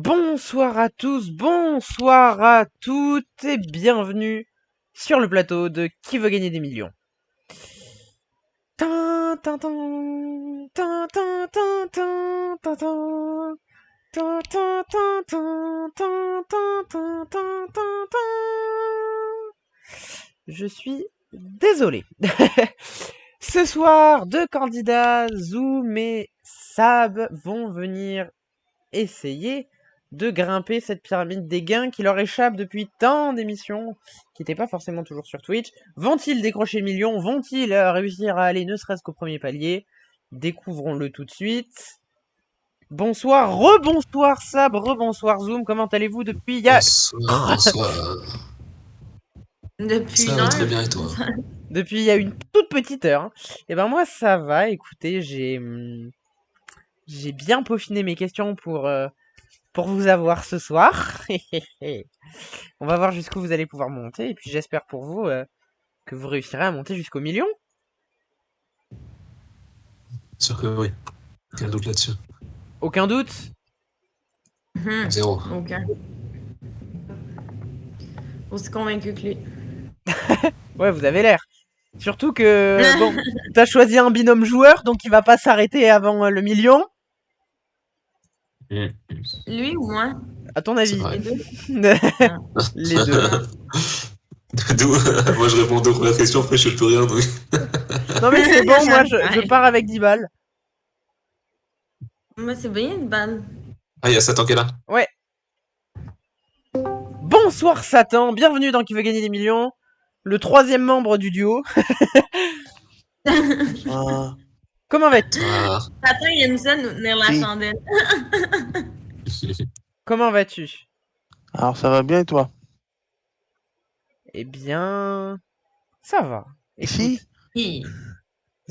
Bonsoir à tous, bonsoir à toutes et bienvenue sur le plateau de Qui veut gagner des millions. Tin, tin, tin, tin, tin, tin, tin, tin, tin. Tin, tin, tin, tin, tin, tin, tin, tin, tin, tin. Je suis désolé. Ce soir, deux candidats, Zoom et Sab, vont venir essayer de grimper cette pyramide des gains qui leur échappe depuis tant d'émissions, qui n'étaient pas forcément toujours sur Twitch. Vont-ils décrocher le million? Vont-ils réussir à aller ne serait-ce qu'au premier palier? Découvrons-le tout de suite. Bonsoir, rebonsoir Sab, rebonsoir Zoom, comment allez-vous depuis Bonsoir. Depuis Ça une va heure. très bien et toi? Depuis il y a une toute petite heure. Hein. Et ben moi ça va, écoutez, j'ai bien peaufiné mes questions pour vous avoir ce soir. On va voir jusqu'où vous allez pouvoir monter. Et puis j'espère pour vous que vous réussirez à monter jusqu'au million. Sûr que oui. Quel doute là-dessus? Aucun doute? Zéro. Aucun. Aussi convaincu que lui. Ouais, vous avez l'air. Surtout que, bon, t'as choisi un binôme joueur, donc il va pas s'arrêter avant le million. Lui ou moi? À ton C'est avis? vrai. Les deux. Moi je réponds deux premières questions, après je fais plus rien. Donc... Non mais c'est bon, moi je pars avec 10 balles. Moi, c'est bien une balle. Ah, il y a Satan qui est là? Ouais. Bonsoir Satan, bienvenue dans Qui veut gagner des millions. Le troisième membre du duo. Comment vas-tu? Bonsoir. Satan, il aime ça nous tenir la chandelle. Comment vas-tu? Alors ça va bien et toi? Eh bien, ça va. Écoute, Ici?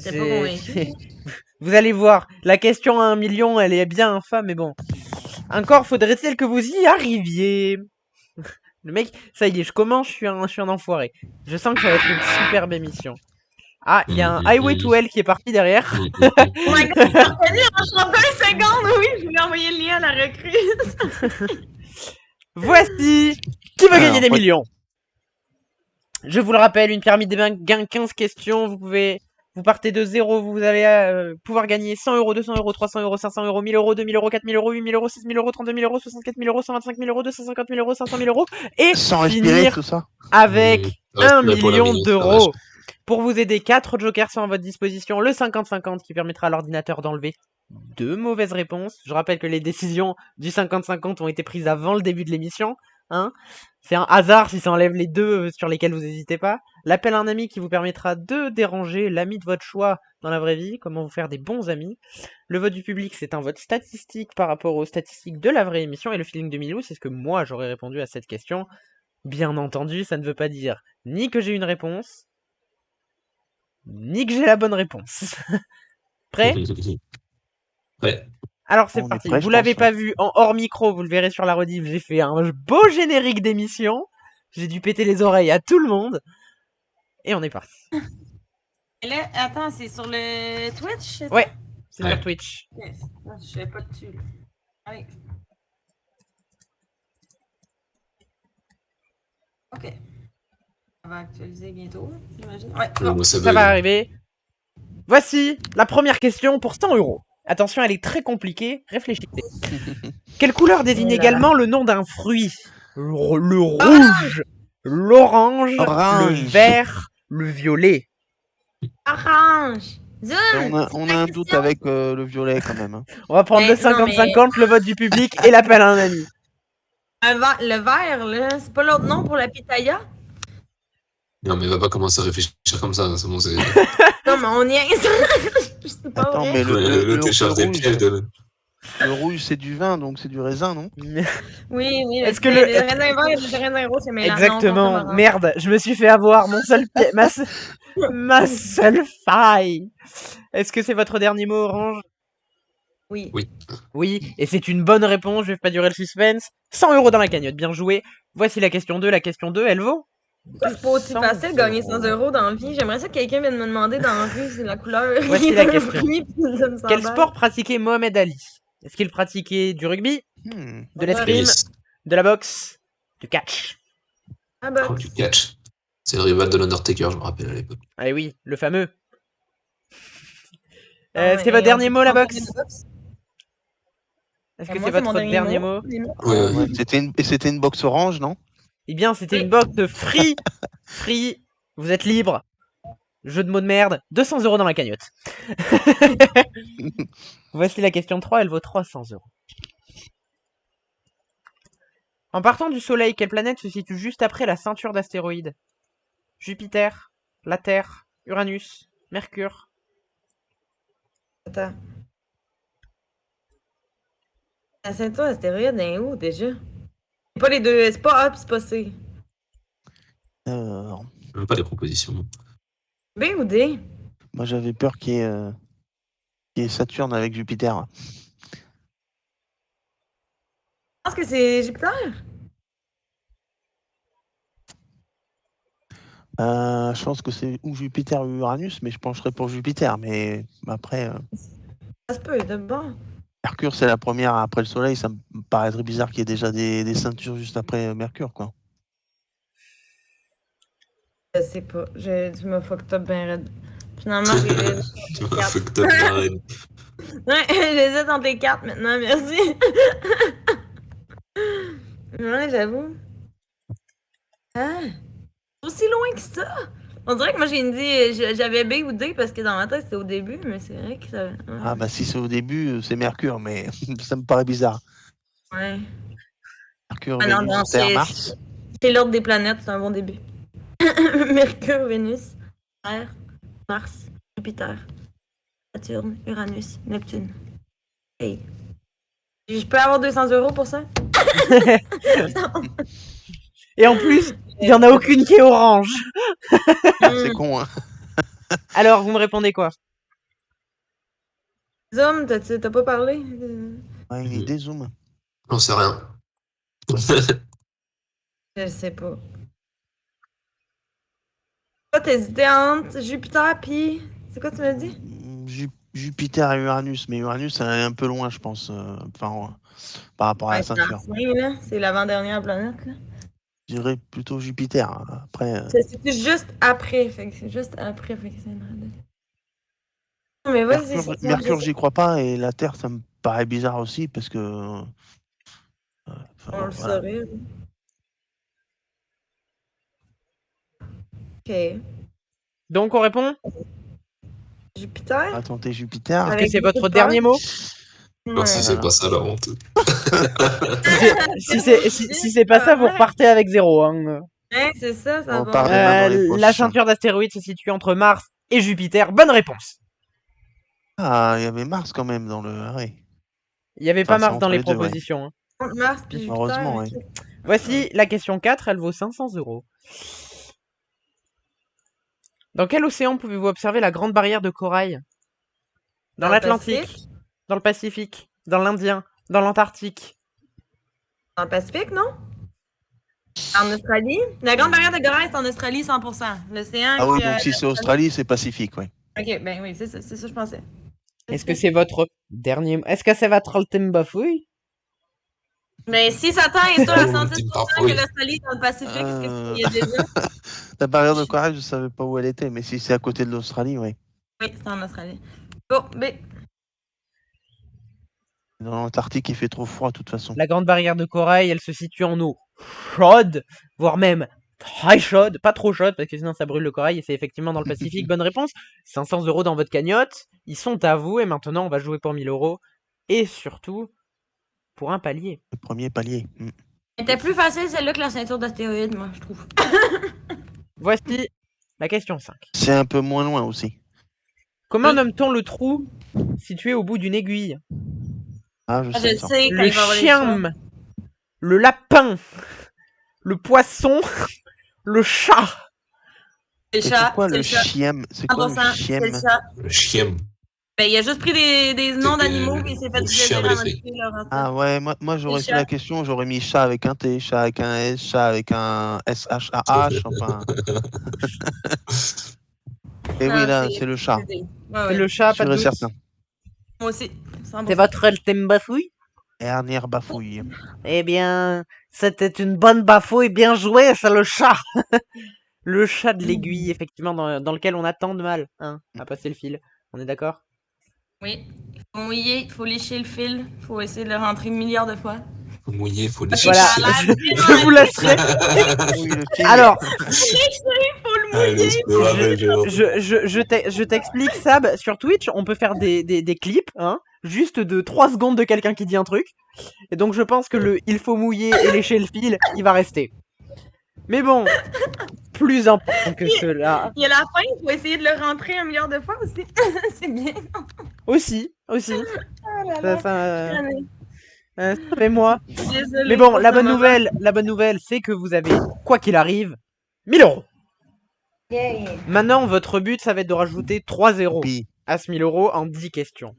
T'es pas convaincu? c'est... Vous allez voir, la question à 1 million, elle est bien infâme, mais bon. Encore faudrait-il que vous y arriviez. Le mec, ça y est, je commence, je suis un enfoiré. Je sens que ça va être une superbe émission. Ah, il y a un Highway to Hell qui est parti derrière. Oh my god, je suis reconnu en 30 secondes, oui, je lui ai envoyé le lien à la recrue. Voici Qui veut gagner des ouais. millions. Je vous le rappelle, une pyramide des gains, 15 questions. Vous partez de 0, vous allez pouvoir gagner 100 euros, 200 euros, 300 euros, 500 euros, 1000 euros, 2000 euros, 4000 euros, 8000 euros, 6000 euros, 32 000 euros, 64 000 euros, 125 000 euros, 250 000 euros, 500 000 euros, et Sans respirer finir tout ça? avec 1 million dommage. d'euros. Pour vous aider, 4 jokers sont à votre disposition. Le 50-50 qui permettra à l'ordinateur d'enlever 2 mauvaises réponses. Je rappelle que les décisions du 50-50 ont été prises avant le début de l'émission. Hein, c'est un hasard si ça enlève les deux sur lesquels vous n'hésitez pas. L'appel à un ami qui vous permettra de déranger l'ami de votre choix dans la vraie vie. Comment vous faire des bons amis. Le vote du public, c'est un vote statistique par rapport aux statistiques de la vraie émission. Et le feeling de Milou, c'est ce que moi j'aurais répondu à cette question. Bien entendu, ça ne veut pas dire ni que j'ai une réponse, ni que j'ai la bonne réponse. Prêt? Ouais. Alors c'est On est parti. prêt, Vous je l'avez pense, pas ouais. vu en hors micro, vous le verrez sur la rediff. J'ai fait un beau générique d'émission. J'ai dû péter les oreilles à tout le monde. Et on est parti. Et là, attends, c'est sur le Twitch, c'est Ouais, ça? c'est sur Twitch. Yes. Non, je savais pas dessus, là. Allez. Ok. Ça va actualiser bientôt, j'imagine. Ouais, bon. Moi, ça Ça bug. va arriver. Voici la première question pour 100 euros. Attention, elle est très compliquée. Réfléchissez. Quelle couleur désigne également le nom d'un fruit? Le rouge, l'orange, le Orange. vert, le violet. Orange! Zoom! On a un doute avec le violet quand même. Hein. On va prendre Mais le non, 50-50, le vote du public et l'appel à un ami. Le vert, là, c'est pas l'autre nom pour la pitaya? Non, mais va pas commencer à réfléchir comme ça. C'est bon, c'est. Non, mais on y est. C'est pas Attends, vrai. mais Le télécharge des pièges de. le rouge c'est du vin, donc c'est du raisin, non? Oui, Est-ce que les le... raisins verts et les raisins rouges, c'est mélange. Exactement. Merde, je me suis fait avoir. Mon seul ma seule faille. Est-ce que c'est votre dernier mot, Orange? Oui. Oui. Oui, et c'est une bonne réponse. Je vais pas durer le suspense. 100 euros dans la cagnotte, bien joué. Voici la question 2. La question 2, elle vaut Pourquoi c'est pas aussi 200 facile de gagner 100 euros dans la vie? J'aimerais ça que quelqu'un vienne me demander dans la rue c'est la couleur. Voici la question. Fruit, puis ça me Quel s'emballe. sport pratiquait Mohamed Ali? Est-ce qu'il pratiquait du rugby, De l'escrime, Tennis. de la boxe, du catch. Ah bah. Oh, du catch. C'est le rival de l'Undertaker, je me rappelle à l'époque. Ah oui, le fameux. Ah, C'est votre dernier mot, la boxe? Est-ce que Moi, c'est votre mon dernier mot? Ouais. Ouais, c'était une box orange, non? Eh bien, c'était une box free. Free. Vous êtes libre. Jeu de mots de merde. 200 € dans la cagnotte. Voici la question 3. Elle vaut 300 €. En partant du Soleil, quelle planète se situe juste après la ceinture d'astéroïdes? Jupiter, la Terre, Uranus, Mercure. Attends. La ceinture astéroïde est où déjà? C'est pas les deux. C'est pas A pis c'est pas C. Je veux pas les propositions. B ou D? Moi, j'avais peur qu'il y ait Saturne avec Jupiter. Je pense que c'est Jupiter. Je pense que c'est ou Jupiter ou Uranus, mais je pencherais pour Jupiter. Mais après, Ça se peut, de bon. Mercure, c'est la première après le Soleil. Ça me paraîtrait bizarre qu'il y ait déjà des ceintures juste après Mercure, quoi. Je sais pas. Tu m'as fucked up ben raide. Finalement, j'ai. Tu m'as fucked up, Marine. Ouais, j'hésite entre les cartes maintenant, merci. Ouais, j'avoue. Ah! Aussi loin que ça! On dirait que moi j'ai dit j'avais B ou D parce que dans ma tête c'était au début, mais c'est vrai que ça. Ah bah si c'est au début, c'est Mercure, mais ça me paraît bizarre. Ouais. Mercure, Ah non, Vénus, non, Terre, Mars. c'est l'ordre des planètes, c'est un bon début. Mercure, Vénus, Terre, Mars, Jupiter, Saturne, Uranus, Neptune. Hey. Je peux avoir 200 € pour ça? Et en plus, il y en a aucune qui est orange. C'est con, hein. Alors, vous me répondez quoi? Zoom, t'as pas parlé? Ouais, une idée, zoom. J'en sais rien. Je sais pas. Toi, t'hésitais entre Jupiter pis. C'est quoi tu m'as dit? Jupiter et Uranus, mais Uranus, c'est un peu loin, je pense, par rapport à la c'est ceinture. la fin, là. C'est l'avant-dernière planète, là. Je dirais plutôt Jupiter. Après, C'est juste après, fait que c'est juste après, fait que c'est une randonnée. Non, mais vas-y, Mercure, j'y crois pas, et la Terre, ça me paraît bizarre aussi, parce que... on le saurait. Ok. Donc, on répond? Jupiter? On va tenter Jupiter. Est-ce que c'est votre dernier mot? Non, si c'est pas ça, la honte. Si c'est pas ça, vous repartez avec 0. Hein. Ouais, c'est ça, ça On va. part des mains dans les poches. La ceinture d'astéroïdes se situe entre Mars et Jupiter. Bonne réponse. Ah, il y avait Mars quand même dans le... Ah, ouais. Il n'y avait Enfin, pas Mars c'est dans entre les les deux, ouais. propositions. Hein. Mars puis Jupiter. Heureusement, ok. ouais. Voici la question 4, elle vaut 500 €. Dans quel océan pouvez-vous observer la grande barrière de corail? Dans Dans le l'Atlantique, Pacifique? dans le Pacifique, dans l'Indien, dans l'Antarctique. Dans le Pacifique, non? En Australie? La grande barrière de corail, c'est en Australie 100%. L'océan. Ah oui, qui, donc si c'est Australie, c'est Pacifique, ouais. Ok, ben oui, c'est ça, je pensais. Est-ce que c'est votre dernier... Est-ce que c'est votre ultime bafouille? Mais si Satan est sûr à Oh, 110% t'es que parfouille. l'Australie est dans le Pacifique, c'est qu'il y a déjà. La barrière de corail, je savais pas où elle était, mais si c'est à côté de l'Australie, oui. Oui, c'est en Australie. Bon, B. Dans l'Antarctique, il fait trop froid, de toute façon. La grande barrière de corail, elle se situe en eau chaude, voire même très chaude, pas trop chaude, parce que sinon ça brûle le corail, et c'est effectivement dans le Pacifique. Bonne réponse. 500 € dans votre cagnotte. Ils sont à vous, et maintenant on va jouer pour 1000 €. Et surtout, pour un palier. Le premier palier. C'était plus facile celle-là que la ceinture d'astéroïdes, moi, je trouve. Voici la question 5. C'est un peu moins loin aussi. Comment nomme-t-on le trou situé au bout d'une aiguille? Ah, je sais. Je ça. sais quand Le il va avoir les chien, le lapin, le poisson, le chat. C'est C'est le chat. quoi C'est le chat. chiem? C'est quoi 100%, le chiem? c'est le chat. Le chien. Ben, il a juste pris des noms d'animaux et il s'est fait le du chien plaisir à brisé. modifier leur ancêtre. Ah ouais, moi j'aurais fait chat. la question, j'aurais mis chat avec un T, chat avec un S, chat avec un S-H-A-H, enfin... Et oui, là, c'est le chat. Ouais, C'est ouais. le chat, pas Sûr de et doute. certain. Moi aussi. 100%. C'est votre ultime bafouille? Dernière bafouille. Eh bien, c'était une bonne bafouille, bien joué, c'est le chat. Le chat de l'aiguille, effectivement, dans lequel on a tant de mal, hein, à passer le fil. On est d'accord? Oui, il faut mouiller, il faut lécher le fil, il faut essayer de le rentrer milliards de fois. Faut mouiller, faut Ok, lécher. Voilà, ça a l'air je vous laisserai. Oui, le fil. Alors, Il faut le Allez, mouiller. c'est pas grave, je t'explique, Sab, sur Twitch, on peut faire des clips, hein, juste de 3 secondes de quelqu'un qui dit un truc. Et donc je pense que le il faut mouiller et lécher le fil, il va rester. Mais bon, plus important que cela. Il y a la fin, il faut essayer de le rentrer un milliard de fois aussi. C'est bien. Aussi. Oh là là. Ça fait moi. Désolée Mais bon, pour la ce bonne moment. nouvelle, c'est que vous avez, quoi qu'il arrive, 1000 euros. Yay. Maintenant, votre but, ça va être de rajouter 3 zéros Puis, à ce 1000 euros en 10 questions.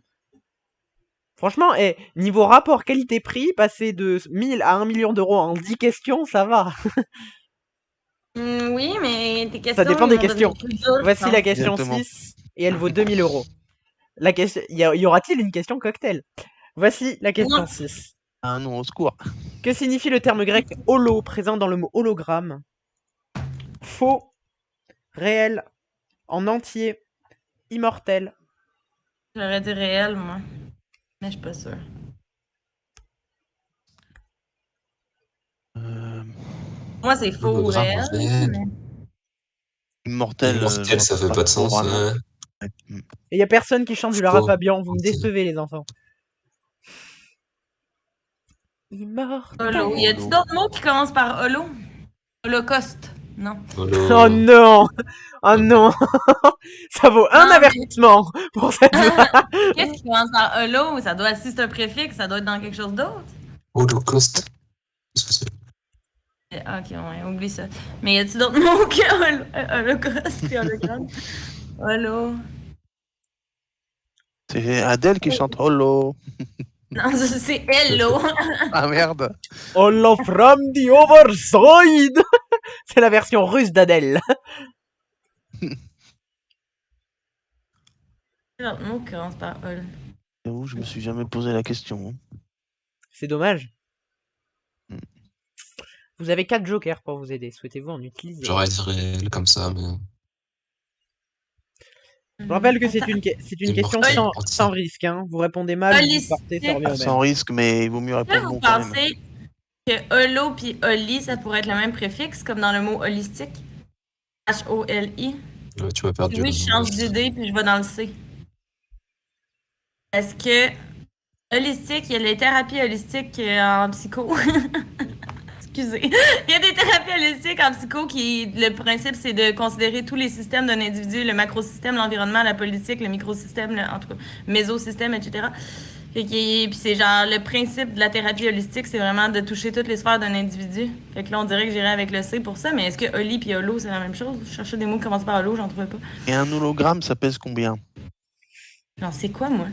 Franchement, niveau rapport qualité-prix, passer de 1000 à 1 million d'euros en 10 questions, ça va. Oui, mais tes questions, Ça dépend ils des vont questions. devenir plus dures, je Voici la pense. question Exactement. 6 et elle vaut 2000 euros. Y aura-t-il une question cocktail? Voici la question Non. 6. ah non, au secours. Que signifie le terme grec holo présent dans le mot hologramme? Faux, réel, en entier, immortel. J'aurais dit réel, moi. Mais je suis pas sûre. Euh, Moi, c'est faux ou Hologramme réel. réel. mais- immortel, je Immortel, vois ça fait pas de trop sens. vraiment. Hein. Ouais. Et y a personne qui chante du Lara Faux. Fabian, vous me décevez les enfants. Immortel. Holo. Y a-t-il Holo. d'autres mots qui commencent par holo? Holocauste. Non. Holo. Oh non! Oh non! Ça vaut un Non, mais- avertissement pour cette blague. Qu'est-ce qui commence par holo? Ça doit, si c'est un préfixe, ça doit être dans quelque chose d'autre. Holocauste. Qu'est-ce que c'est? Ah, ok, ouais, oublie ça. Mais y a-t-il d'autres mots que holocauste puis hologramme? Holo. C'est Adèle qui chante Holo. Non, ça, c'est hello. Ah merde. Hello from the other side! C'est la version russe d'Adèle. Quel autre mot qui commence par hol? J'avoue, je me suis jamais posé la question. C'est dommage. Hmm. Vous avez 4 jokers pour vous aider. Souhaitez-vous en utiliser? J'aurais dit réel comme ça, mais. Je rappelle que c'est une question Immortel. sans risque. Hein. Vous répondez mal, vous Holistique. partez, ça revient au même. Sans risque, mais il vaut mieux Là, répondre vous bon quand même. pensez que holo puis holi, ça pourrait être le même préfixe, comme dans le mot holistique? H-O-L-I. Ouais, tu m'as perdu. Oui, là. je change d'idée puis je vais dans le C. Parce que holistique, il y a les thérapies holistiques en psycho. Excusez. Il y a des thérapies holistiques en psycho qui, le principe, c'est de considérer tous les systèmes d'un individu, le macrosystème, l'environnement, la politique, le microsystème, en tout cas, mésosystème, etc. Puis c'est genre, le principe de la thérapie holistique, c'est vraiment de toucher toutes les sphères d'un individu. Fait que là, on dirait que j'irais avec le C pour ça, mais est-ce que holi puis holo, c'est la même chose? Je cherchais des mots qui commencent par holo, j'en trouvais pas. Et un hologramme, ça pèse combien? Genre, c'est quoi, moi?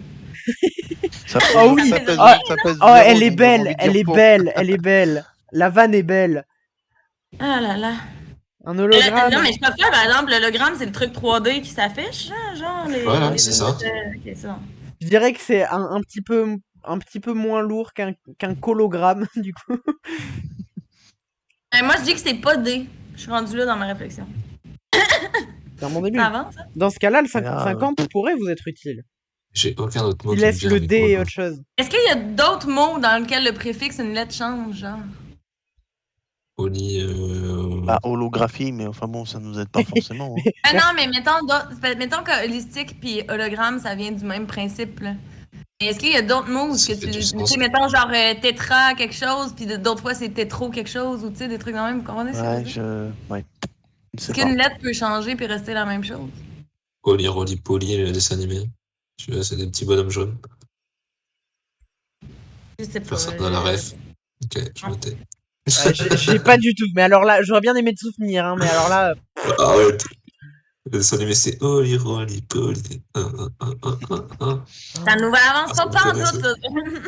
Ça pèse, Oh oui. ça pèse, Oh, ça pèse Oh, zéro, elle est donc j'ai belle, envie de elle dire est faux. belle, elle est belle. La vanne est belle. Ah là là. Un hologramme. Non, mais je suis pas fière, par exemple, l'hologramme, c'est le truc 3D qui s'affiche, hein, genre, les... Ouais, les c'est ça. Ok, c'est bon. Je dirais que c'est un petit peu moins lourd qu'un cologramme, du coup. Moi, je dis que c'est pas D. Je suis rendue là dans ma réflexion. C'est un bon début. Ça avance, hein? Dans ce cas-là, le Ah, 50-50 pourrait vous être utile. J'ai aucun autre mot Il qui me laisse vient le avec D et holo. autre chose. Est-ce qu'il y a d'autres mots dans lesquels le préfixe une lettre change, genre? Oli. Bah, holographie, mais enfin bon, ça nous aide pas forcément. Hein. Ah non, mais mettons que holistique puis hologramme, ça vient du même principe, là. Mais est-ce qu'il y a d'autres mots où Ça que fait du tu sens. sais, mettons genre tétra quelque chose, puis d'autres fois c'est tétro quelque chose, ou tu sais, des trucs dans le même, vous comprenez ce que je veux Ouais, dire? ouais. Je sais Est-ce pas. qu'une lettre peut changer puis rester la même chose? Oli, Rolly, Polly, le dessin animé. Tu vois, c'est des petits bonhommes jaunes. Je sais pas. Personne n'a la ref. Ok, je me tais. J'ai pas du tout. Mais alors là, j'aurais bien aimé de souvenir. Hein, mais alors là, Arrête. Le dessin animé, c'est Oli, Rolly, Polly. Ça nous avance Ah, pas ça en me tout, là.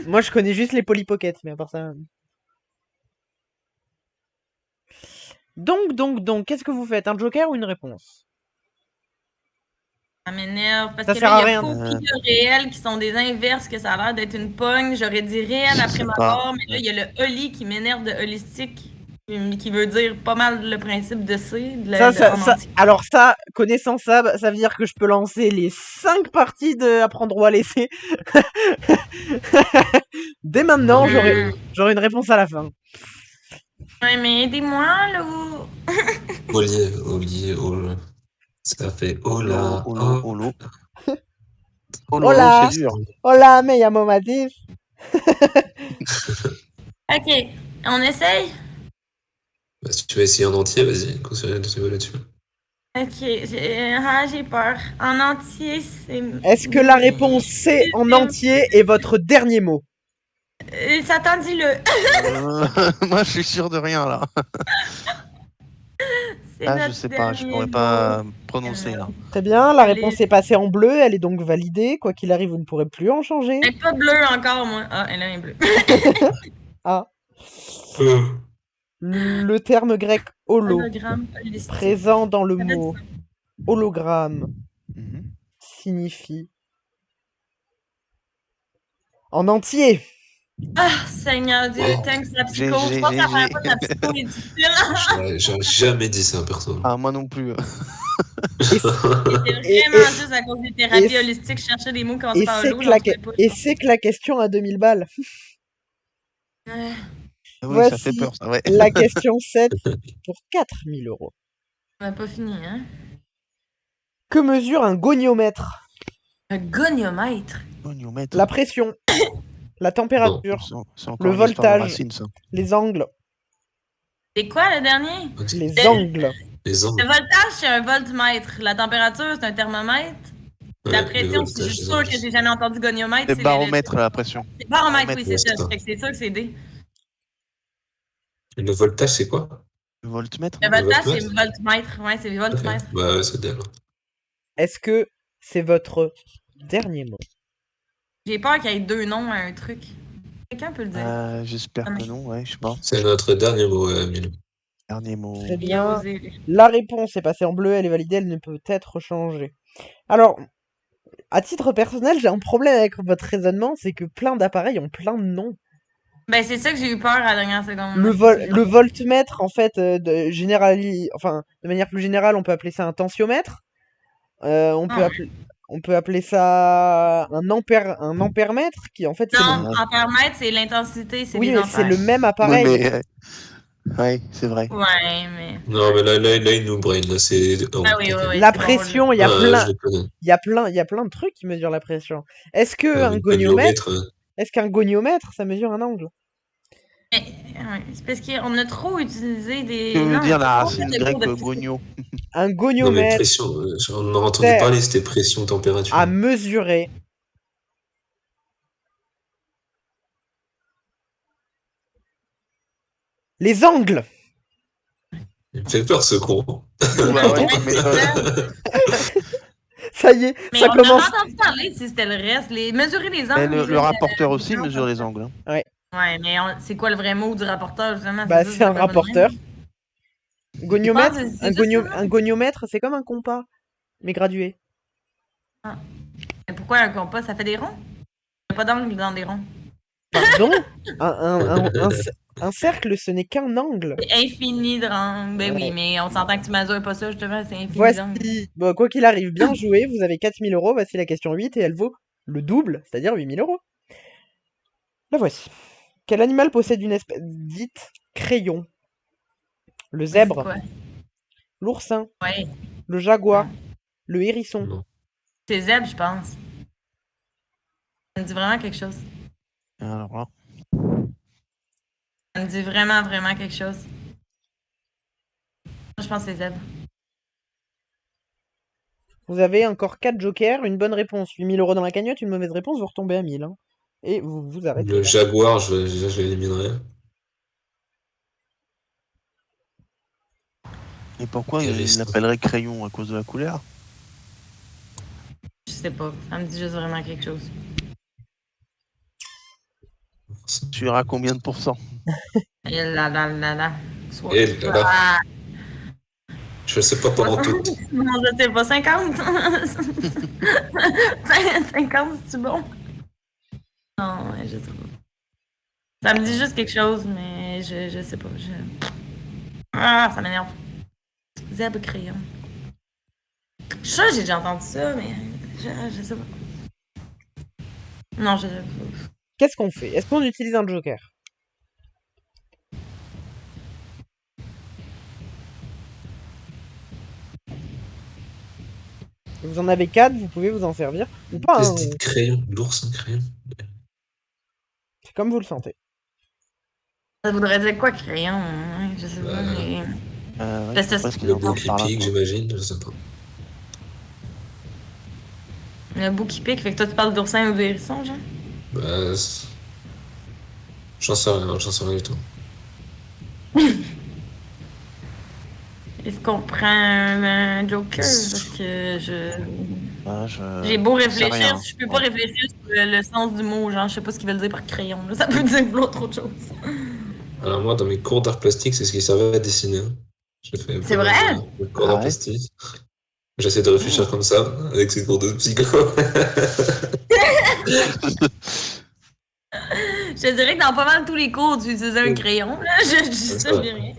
moi je connais juste les Polly Pocket, mais à part ça. Donc, qu'est-ce que vous faites? Un joker ou une réponse? Ça m'énerve. Parce Ça que sert là, à il y rien. a faux puis le réel qui sont des inverses, que ça a l'air d'être une pogne. J'aurais dit réel Je après sais ma pas. mort, mais là, il y a le Oli qui m'énerve de holistique, qui veut dire pas mal le principe de C, en entier. Alors ça, connaissant ça, ça veut dire que je peux lancer les 5 parties de Apprendre droit à laisser. Dès maintenant, Mm. j'aurai une réponse à la fin. Ouais, mais aidez-moi, là. Olivier, ça fait hola. Olo. Olo, Hola. c'est dur. Hola, me llamo Mathis. Ok, on essaye? Bah, si tu veux essayer en entier, vas-y, concentre-toi là-dessus. Ok, j'ai peur. En entier, c'est. Est-ce que la réponse C en entier est votre dernier mot? Satan, dis-le. Moi, je suis sûr de rien, là. C'est Ah, je notre sais pas, je dernier pourrais mot. pas prononcer, là. Très bien, la Allez. réponse est passée en bleu, elle est donc validée. Quoi qu'il arrive, vous ne pourrez plus en changer. Elle est pas bleue encore, moi. Ah, elle est bleue. Ah. Euh, Le terme grec holo, Hologramme holistique. présent dans le Ça donne mot ça. hologramme, Mhm. signifie en entier. Ah, Seigneur Dieu, Wow. thanks la J'ai- psycho. Je pense que la première j'ai- fois que la psycho est difficile. J'aurais jamais dit ça, perso. Ah, moi non plus. C'est Et- vraiment juste à cause des thérapies et- holistiques. Je cherchais des mots commencés Et par c'est l'eau. que la question à 2000 balles. Oui, ça Voici fait peur, ça, ouais. la question 7 pour 4000 €. On n'a pas fini, hein? Que mesure un goniomètre? Un goniomètre. Goniomètre. La pression, la température, C'est encore le une histoire de voltage. racine, ça. les angles. C'est quoi le dernier? Les Le- angles. Les Le angles. voltage, c'est un voltmètre. La température, c'est un thermomètre. La Ouais, pression, le je voltage, suis les sûre angles. que j'ai jamais entendu goniomètre. C'est baromètre, la pression. C'est baromètre, oui, baromètre, c'est ouais, ça. c'est ça. Fait que c'est sûr que c'est D. Le voltage, c'est quoi? Le voltmètre. Le non voltage, c'est voltmètre? voltmètre. Ouais, c'est Ok. voltmètre. Bah ouais, c'est d'elle. Est-ce que c'est votre dernier mot? J'ai peur qu'il y ait deux noms à un truc. Quelqu'un peut le dire. J'espère que non, ouais, je sais pas. C'est notre dernier mot, Milou. Dernier mot. Très Il a bien. osé. La réponse est passée en bleu, elle est validée, elle ne peut être changée. Alors, à titre personnel, j'ai un problème avec votre raisonnement, c'est que plein d'appareils ont plein de noms. Ben, c'est ça que j'ai eu peur à la dernière seconde. Le voltmètre, en fait, de manière plus générale, on peut appeler ça un tensiomètre. On peut appeler ça un ampèremètre, qui en fait c'est Non, ampèremètre, c'est l'intensité, c'est oui, les mais ampères. c'est le même Oui, appareil. mais. Ouais, c'est vrai. Ouais, mais. Non, mais là, il nous brain, là, c'est. Oh, Ah oui, t'inquiète. oui. La c'est bon, pression, il y a Ah, plein, je le connais. il y a plein de trucs qui mesurent la pression. Est-ce que Ah, un mais goniomètre, goniomètre, est-ce qu'un goniomètre, ça mesure un angle? Mais, ouais, c'est parce qu'on a trop utilisé des. Que veut Non, dire la on a trop racine fait de cours grecque de psycho. gonio? Un Non, mais goniomètre pression, on en a entendu sert parler, c'était pression, température. à mesurer les angles. Il me fait peur, ce con. Bah ouais, tu m'étonnes. Ça y est, Mais ça on commence. a entendu parler si c'était le reste. Mesurer les Et angles. le rapporteur aussi mesure les angles. Hein. Ouais, mais c'est quoi le vrai mot du rapporteur, justement? Bah, ça, c'est un pas rapporteur. bonne Goniomètre, Je pense que c'est juste ça. un goniomètre, c'est comme un compas, mais gradué. Mais pourquoi un compas? Ça fait des ronds? Il n'y a pas d'angle dans des ronds. Pardon? Un cercle, ce n'est qu'un angle. C'est infini de rangs. Ben Ouais. oui, mais on s'entend que tu mesures pas ça, justement, c'est infini d'angles. Voici, bon, quoi qu'il arrive, bien joué, vous avez 4000 €, voici la question 8 et elle vaut le double, c'est-à-dire 8000 €. La voici. Quel animal possède une espèce dite crayon? Le C'est zèbre, quoi? l'oursin, Ouais, le jaguar, Non. le hérisson. Non. c'est zèbre, je pense. Ça me dit vraiment quelque chose. Alors là. Ça me dit vraiment, vraiment quelque chose. Moi, je pense que c'est zèbre. Vous avez encore 4 jokers, une bonne réponse, 8000 € dans la cagnotte, une mauvaise réponse, vous retombez à 1000. Hein. Et vous vous arrêtez. Le là. jaguar, je l'éliminerai. Et pourquoi il Hérisson. l'appellerait crayon à cause de la couleur? Je sais pas. Ça me dit juste vraiment quelque chose. Tu iras combien de pourcents? Et là là là là. Et là là. Ah, Je Je sais pas pendant tout. Non, je sais pas, 50. 50, c'est bon? Non, ouais, je sais pas. Ça me dit juste quelque chose, mais je sais pas. Ah, ça m'énerve. Zèbre crayon. Je suis sûre que j'ai déjà entendu ça, mais je sais pas. Non, je sais pas. Qu'est-ce qu'on fait? Est-ce qu'on utilise un joker? Vous en avez 4, vous pouvez vous en servir. Ou pas, Qu'est-ce hein, que dit de crayon? L'ours en crayon? c'est comme vous le sentez. Ça voudrait dire quoi, crayon? Hein? Je sais pas, mais. Ouais, Parce que je sais pas ce qu'il Le entend beau qui par là, pique, quoi. j'imagine, je sais pas. Le bout qui pique, fait que toi tu parles d'oursin ou d'hérisson, genre? Bah, j'en sais rien du tout. Est-ce qu'on prend un joker? Parce que j'ai beau je sais réfléchir, rien. je peux pas réfléchir sur le sens du mot, genre je sais pas ce qu'ils veulent dire par crayon. Là. Ça peut dire l'autre autre chose. Alors moi, dans mes cours d'art plastique, c'est ce qui servait à dessiner. Hein. J'ai fait C'est pas mal vrai? de cours Ah d'art ouais? plastique. J'essaie de réfléchir comme ça, avec ces cours de psycho. Je te dirais que dans pas mal tous les cours, tu utilisais un crayon. Là. Je dis ça, je dis rien.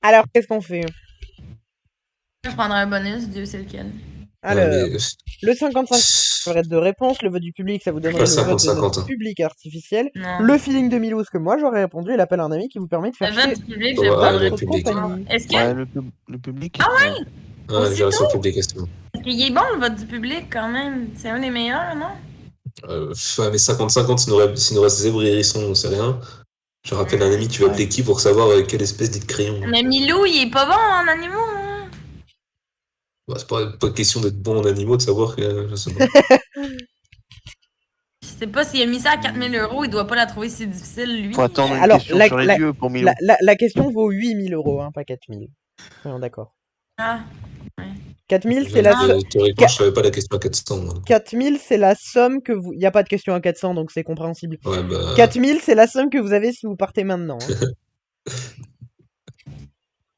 Alors, qu'est-ce qu'on fait? Je prendrais un bonus, Dieu sait lequel. Alors, Ouais, mais... le 55 ferait de réponse, le vote du public, ça vous donnerait Ouais, le vote de 50-50, notre hein. public artificiel. Non. Le feeling de Milou, ce que moi j'aurais répondu, et l'appel à un ami qui vous permet de Le faire vote chier du public, Ouais, je ouais, prendrais le public. compagnie. Est-ce que. Ouais, le public. Ah ouais? Ouais, j'ai reçu Aussitôt? la publication. Parce qu'il est bon le vote du public quand même. C'est un des meilleurs, non? Ouais, mais 50-50, s'il nous reste zèbre et hérisson, on sait rien. Je rappelle un ami, tu vas appeler qui pour savoir quelle espèce dit de crayon. Mais Milou, il est pas bon en animaux, hein? Bah, c'est pas question d'être bon en animaux, de savoir que je sais pas. Je sais pas s'il a mis ça à 4000 €, il doit pas la trouver si difficile, lui. Faut attendre une Alors, question sur les vieux pour Milou. la question vaut 8000 €, hein, pas 4000. Soyons d'accord. Ah. 4000, c'est la somme. Théoriquement, je savais pas la question à 400. Moi. 4000, c'est la somme que vous. Il n'y a pas de question à 400, donc c'est compréhensible. Ouais, bah... 4000, c'est la somme que vous avez si vous partez maintenant. Hein.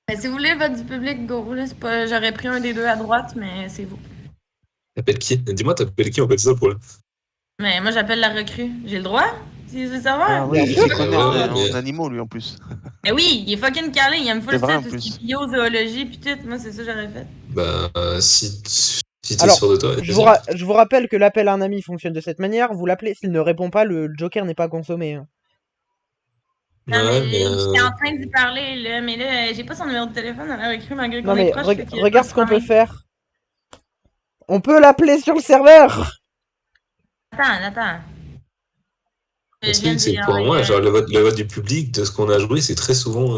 Mais si vous voulez le vote du public, go. Là, j'aurais pris un des deux à droite, mais c'est vous. T'appelles qui? Dis-moi, t'appelles qui? On fait ça pour le... Mais moi, j'appelle la recrue. J'ai le droit? Si tu veux savoir? Ah oui, Bien il sûr. s'y connaît Ouais, mais- en animaux, lui, en plus. Mais oui, il est fucking calé. Il aime full C'est vrai, ça, en tout ce qui plus. est bio, zoologie, pis tout. Moi, c'est ça que j'aurais fait. Bah, si t'es Alors, sûr de toi, Je vas-y. vous rappelle que l'appel à un ami fonctionne de cette manière. Vous l'appelez, s'il ne répond pas, le joker n'est pas consommé. Hein. Non, Ouais, mais mais... j'étais en train d'y parler, là. Mais là, j'ai pas son numéro de téléphone à la recrue, malgré qu'on Non est mais proche. fait qu'il y a regarde pas ce qu'on de peut problème. faire. On peut l'appeler sur le serveur. Attends. Le Je viens truc, c'est d'y que pour envoyer moi, un- genre, le vote du public, de ce qu'on a joué, c'est très souvent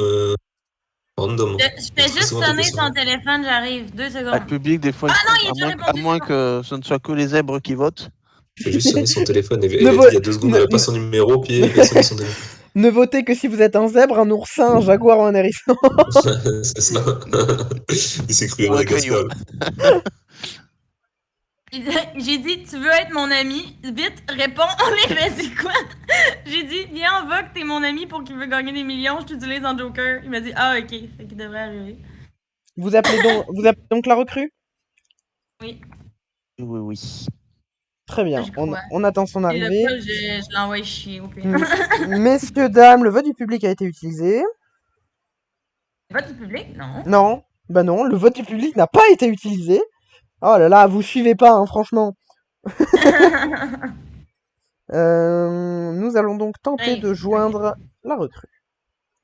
random. Je fais Très juste souvent sonner quelque son chose. téléphone, j'arrive. 2 secondes. Ah, le public, des fois, Ah non, il a à déjà moins, répondu, à moins c'est que ce ne soit que les zèbres qui votent. J'ai juste sonné son téléphone. Il Ne a dit vo- il y a 2 secondes, ne- il avait pas son numéro, puis il a sonné son téléphone. Ne votez que si vous êtes un zèbre, un oursin, un jaguar ou un hérisson. C'est ça. Il s'est cru à Ou un Madagascar. J'ai dit, tu veux être mon ami? Vite, réponds. On les fait, c'est quoi? J'ai dit, viens, on vote que t'es mon ami pour qu'il veut gagner des millions, je t'utilise en joker. Il m'a dit, ah, ok, fait qu'il devrait arriver. Vous appelez donc la recrue? Oui. Oui. Très bien. Je crois. On attend son Et le arrivée. pas, je l'envoie chier au pire. Messieurs, dames, le vote du public a été utilisé. Pas du public, non. Non, bah non, le vote du public n'a pas été utilisé. Oh là là, vous suivez pas, hein, franchement. Nous allons donc tenter Hey, de joindre la recrue.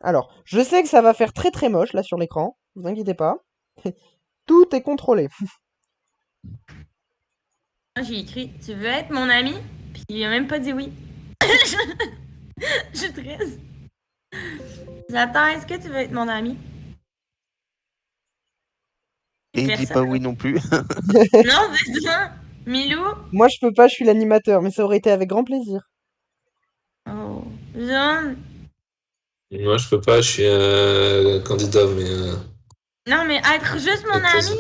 Alors, je sais que ça va faire très très moche là sur l'écran, vous inquiétez pas. Tout est contrôlé. Moi, j'ai écrit, tu veux être mon ami? Puis il a même pas dit oui. Je suis triste. J'attends, est-ce que tu veux être mon ami? Et il dit Personne. pas oui non plus. Non, c'est ça. Milou? Moi je peux pas, je suis l'animateur, mais ça aurait été avec grand plaisir. Oh. Jaune? Moi, je peux pas, je suis candidat, mais... Non, mais être juste mon avec ami?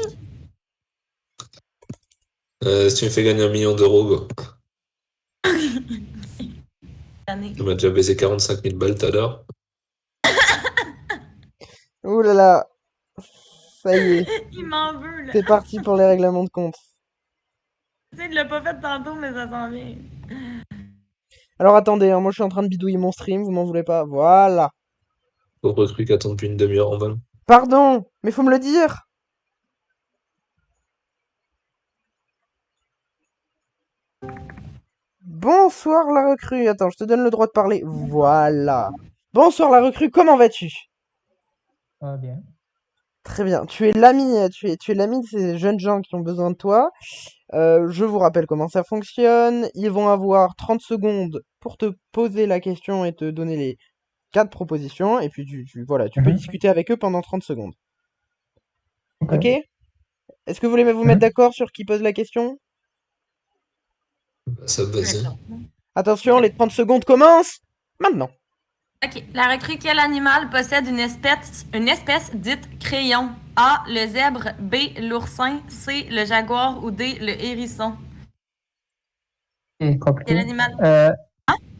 plaisir. Si tu me fais gagner 1 million d'euros, go. Année. Tu m'as déjà baisé 45 000 balles tout à l'heure. Ouh là là. Ça y est, Il m'en veut, là. c'est parti pour les règlements de compte. Tu sais, il l'a pas fait tantôt, mais ça s'en vient. Alors attendez, hein, moi je suis en train de bidouiller mon stream, vous m'en voulez pas. Voilà. Pauvre truc attend depuis une demi-heure en ballon. Pardon, mais faut me le dire. Bonsoir la recrue. Attends, je te donne le droit de parler. Voilà. Bonsoir la recrue, comment vas-tu? Ah, bien. Très bien. Tu es l'ami, tu es l'ami de ces jeunes gens qui ont besoin de toi. Je vous rappelle comment ça fonctionne. Ils vont avoir 30 secondes pour te poser la question et te donner les 4 propositions. Et puis voilà, tu peux Mhm. discuter avec eux pendant 30 secondes. Ok. Ok? Est-ce que vous voulez vous mettre d'accord sur qui pose la question? Ça buzz. Attention, les 30 secondes commencent maintenant. Ok. La recrue, quel animal possède une espèce dite crayon? A, le zèbre. B, l'oursin. C, le jaguar. Ou D, le hérisson. C'est Quel compliqué. animal?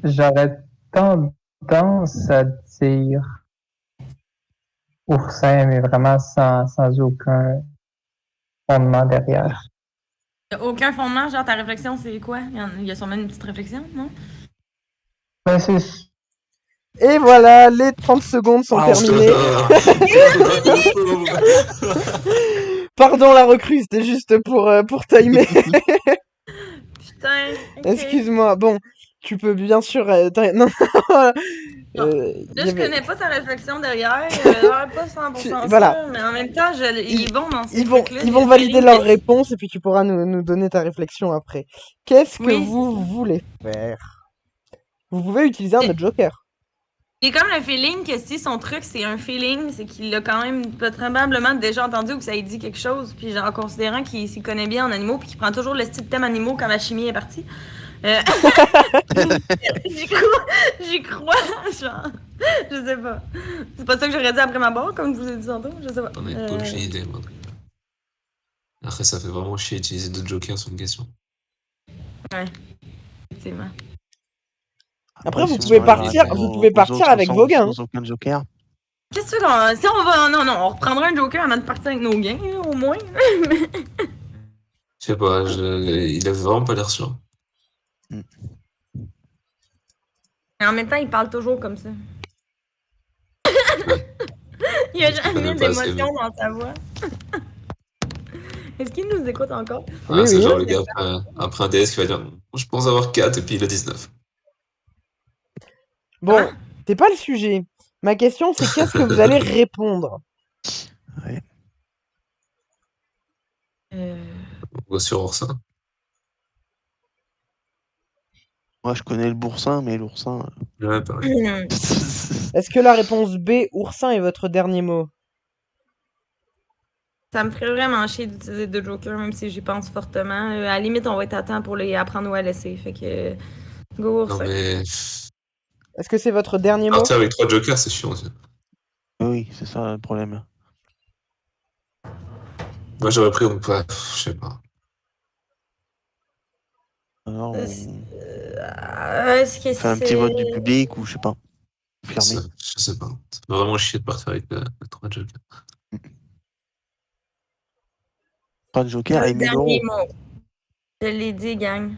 J'aurais tendance à dire oursin, mais vraiment sans aucun fondement derrière. Y a aucun fondement, genre ta réflexion, c'est quoi? Il y a sûrement une petite réflexion, non? Ben, c'est Et voilà, les 30 secondes sont Ah, terminées. Pardon la recrue, c'était juste pour timer. Putain. ok. Excuse-moi. Bon, tu peux bien sûr... non, Non. il Là, y je avait- connais pas sa réflexion derrière. Pas 100% Voilà. sûr, mais en même temps, il est bon dans ces Ils vont, trucs-là. ils vont valider leur réponse et puis tu pourras nous donner ta réflexion après. Qu'est-ce que Oui, vous voulez faire? Vous pouvez utiliser un autre joker. Il est comme le feeling que si son truc c'est un feeling, c'est qu'il l'a quand même probablement déjà entendu ou que ça lui dit quelque chose. Puis genre, en considérant qu'il s'y connaît bien en animaux puis qu'il prend toujours le style thème animaux quand la chimie est partie. J'y crois, genre. Je sais pas. C'est pas ça que j'aurais dit après ma barre, comme je vous ai dit tantôt. Je sais pas. On a aucune idée, moi. Après, ça fait vraiment chier d'utiliser deux jokers sur une question. Ouais, effectivement. Après, vous si pouvez on partir, répond vous pouvez aux partir autres avec vos gains. sans aucun joker. Qu'est-ce que si on va. Non, on reprendra un joker avant de partir avec nos gains, au moins. Je sais pas, il avait vraiment pas l'air sûr. Mais en même temps, il parle toujours comme ça. Il y a Je connais jamais pas assez, d'émotion dans sa voix. Est-ce qu'il nous écoute encore? Ah, c'est Oui. genre le gars après un DS qui va dire je pense avoir 4 et puis il a 19. Bon, c'est pas le sujet. Ma question, c'est qu'est-ce que vous allez répondre? On va sur Orsin. Moi, je connais le boursin, mais l'oursin. Ouais, pareil. Est-ce que la réponse B, oursin, est votre dernier mot? Ça me ferait vraiment chier d'utiliser deux jokers, même si j'y pense fortement. À la limite, on va être à temps pour les apprendre ou à laisser. Fait que. Go, Non, ça. mais Est-ce que c'est votre dernier mot? partir avec 3 jokers, c'est chiant aussi. Oui, c'est ça le problème. Moi, j'aurais pris donc pas, je sais pas. Alors, on Est-ce que fait un petit vote du public ou je sais pas. Fermé. Je sais pas. Ça fait vraiment chier de partir avec 3 jokers. Pas de joker et 1000 dernier euros. mot. Je l'ai dit, gang.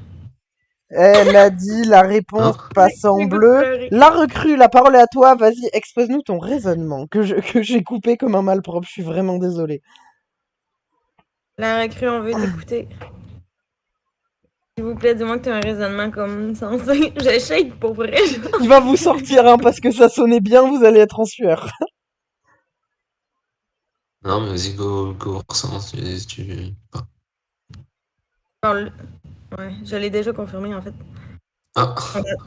Elle a dit la réponse passe en J'ai goût de bleu. pleurer. La recrue, la parole est à toi. Vas-y, expose-nous ton raisonnement que j'ai coupé comme un malpropre. Je suis vraiment désolé. La recrue, on veut t'écouter. S'il vous plaît, dis-moi que tu as un raisonnement comme sensé. Je shake pour vrai. Il va vous sortir un parce que ça sonnait bien. Vous allez être en sueur. Non, mais vas-y, go Orsin, tu... Bon, ouais, je l'ai déjà confirmé en fait. Ah,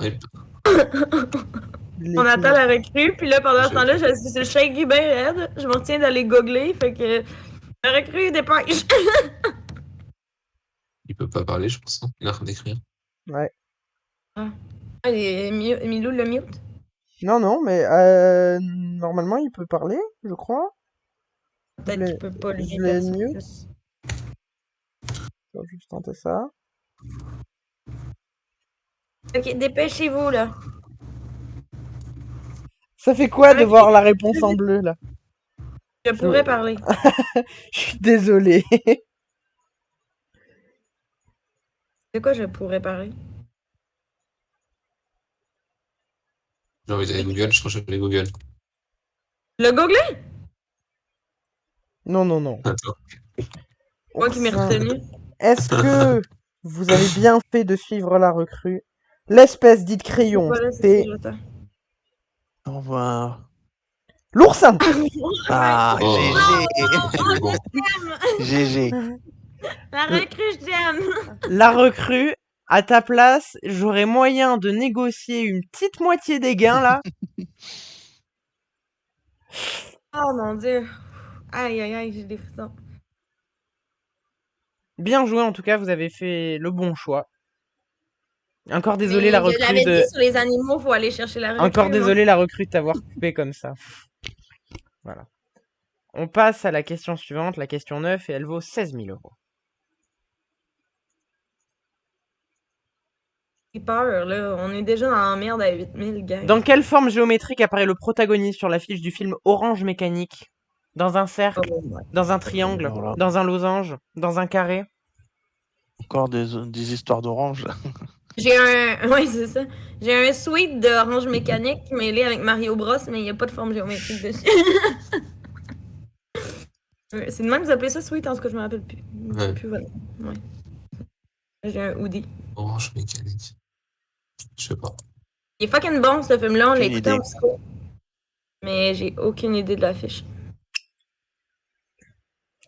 rip. On attend la recrue, puis là, pendant ce temps-là, je shake bien raide. Je me retiens d'aller googler, fait que la recrue, dépêche. Il peut pas parler, je pense. Hein. Il a rien d'écrire. Ouais. Milou le mute. Non, mais normalement, il peut parler, je crois. Peut-être qu'il peut pas le Je l'ai perso. mute. Je vais juste tenter ça. Ok, dépêchez-vous là. Ça fait quoi de voir la réponse en bleu, là? Je pourrais parler. Je suis désolé. De quoi je pourrais parler? J'ai envie d'aller Google, je crois que je vais Google. Le googler? Non, non, non. Attends. Moi qui m'ai Oursin, retenu. est-ce que vous avez bien fait de suivre la recrue? L'espèce dite crayon, Voilà, c'est c'est ça, j'attends. Au revoir. l'oursin. Ah, Oh. GG. Bon. GG. La recrue, je t'aime. La recrue, à ta place, j'aurais moyen de négocier une petite moitié des gains, là. Oh mon dieu. Aïe, aïe, aïe, j'ai des frissons. Bien joué, en tout cas, vous avez fait le bon choix. Encore désolé, Mais la je recrue l'avais de... dit sur les animaux, faut aller chercher la recrue. Encore moi. désolé, la recrue de t'avoir coupé comme ça. Voilà. On passe à la question suivante, la question 9, et elle vaut 16 000 euros. J'ai peur, là. On est déjà dans la merde à 8000, gang. Dans quelle forme géométrique apparaît le protagoniste sur l'affiche du film Orange Mécanique? Dans un cercle? Oh my. Dans un triangle? Alors là. Dans un losange? Dans un carré? Encore des histoires d'orange. J'ai un. Ouais, c'est ça. J'ai un suite d'Orange Mécanique mêlé avec Mario Bros, mais il n'y a pas de forme géométrique dessus. C'est de même que vous appelez ça sweet, en tout cas, je me rappelle plus. Je sais Ouais. plus, voilà. Ouais. J'ai un hoodie. Orange mécanique. Je sais pas. Il est fucking bon, ce film-là. On l'a Aucune écouté en idée. psycho. Mais j'ai aucune idée de l'affiche.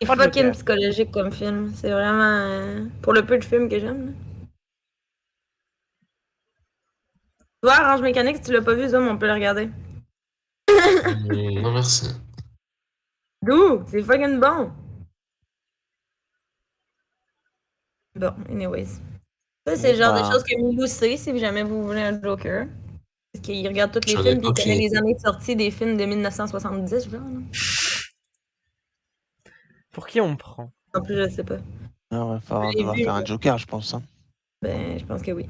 C'est Trois fucking jokers. psychologique comme film. C'est vraiment. Pour le peu de films que j'aime. Là. Tu vois, Orange Mécanique, si tu l'as pas vu, Zoom, on peut le regarder. Non, merci. D'où? C'est fucking bon. Bon, anyways. Ça, c'est le genre de choses que Milou sait si jamais vous voulez un Joker. Parce qu'il regarde tous les J'en ai films puis il connaît aucune les années de sortie des films de 1970, genre. Là. Pour qui on me prend? En plus, je sais pas. Ah, on va falloir Je l'ai devoir vu, faire un là. joker, je pense. Hein. Ben, je pense que oui.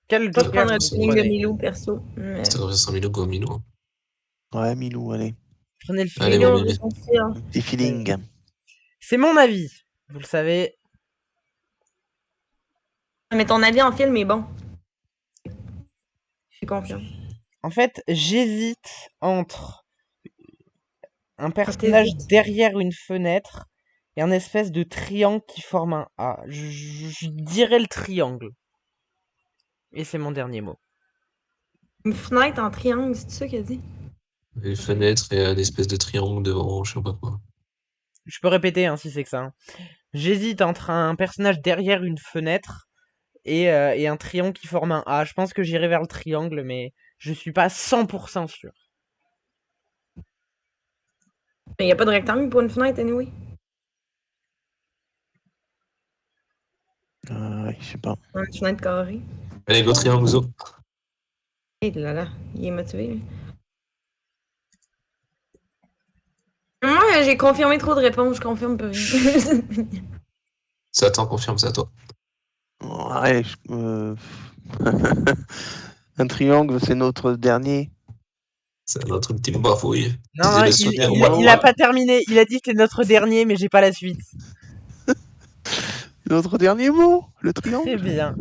Quel Je vais pas joker prendre un vous feeling de prenez? Milou, perso. Mais... C'était 100 000 go Milou. Hein. Ouais, Milou, allez. Prenez le Allez, feeling. mon Milou, bébé. on fait Un petit feeling. C'est mon avis. Vous le savez. Mais ton avis en film est bon. Je suis confiante. En fait, j'hésite entre un personnage t'hésites. derrière une fenêtre et un espèce de triangle qui forme un A. Je dirais le triangle. Et c'est mon dernier mot. Une fenêtre en triangle, c'est ça qu'il a dit? Une fenêtre et une espèce de triangle devant, je sais pas quoi. Je peux répéter hein, si c'est que ça. Hein. J'hésite entre un personnage derrière une fenêtre et un triangle qui forme un A. Je pense que j'irai vers le triangle, mais je suis pas 100% sûr. Mais il n'y a pas de rectangle pour une fenêtre, anyway. Ouais, je sais pas. Une fenêtre carrée. Allez, go triangle, zo. Et là là, il est motivé. Lui. Moi, j'ai confirmé trop de réponses, je confirme pas rien. C'est à toi, confirme, c'est à toi. Ouais, un triangle, c'est notre dernier. C'est notre petit bafouille. Non, non, il a pas terminé. Il a dit que c'est notre dernier, mais j'ai pas la suite. Notre dernier mot, le triangle. C'est bien.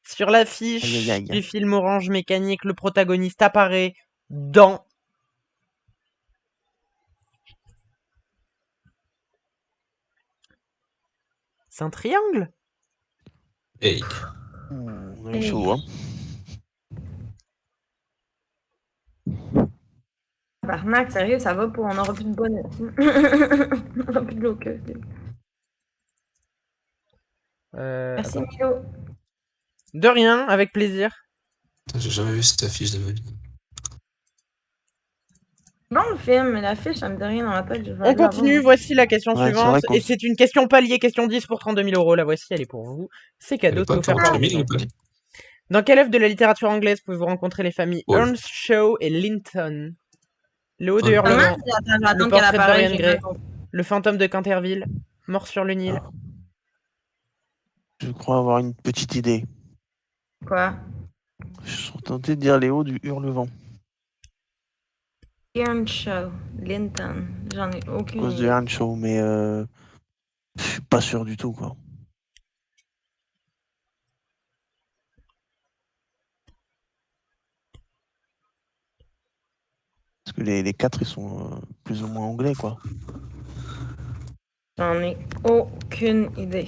Sur l'affiche Aïe, aïe, aïe. du film Orange Mécanique, le protagoniste apparaît dans... C'est un triangle? Hey. On est chaud, hein. Barnac, sérieux, ça va pour. On aura plus de bonne. On aura plus de Joker. Merci, Attends. Milo. De rien, avec plaisir. Putain, j'ai jamais vu cette affiche de ma vie. Bon, le film, mais l'affiche, ça me dit rien dans la tête. On continue, voici la question Ouais, c'est suivante. vrai qu'on- Et c'est une question palier, question 10 pour 32 000 euros. La voici, elle est pour vous. C'est Elle cadeau, est c'est pas offert par 48 le 000 maison. ou pas? Dans quelle œuvre de la littérature anglaise pouvez-vous rencontrer les familles Oh. Earnshaw et Linton? Le haut de Oh. Hurlement, Attends, le j'attends qu'elle portrait de apparaisse. Dorian Gray, le fantôme de Canterville, Mort sur le Nil. Ah. Je crois avoir une petite idée. Quoi? Je suis tenté de dire Léo du Hurlevent. Earnshaw, Linton. J'en ai À aucune cause de idée. Earnshaw, mais je suis pas sûr du tout, quoi. Parce que les 4, ils sont plus ou moins anglais, quoi. J'en ai aucune idée.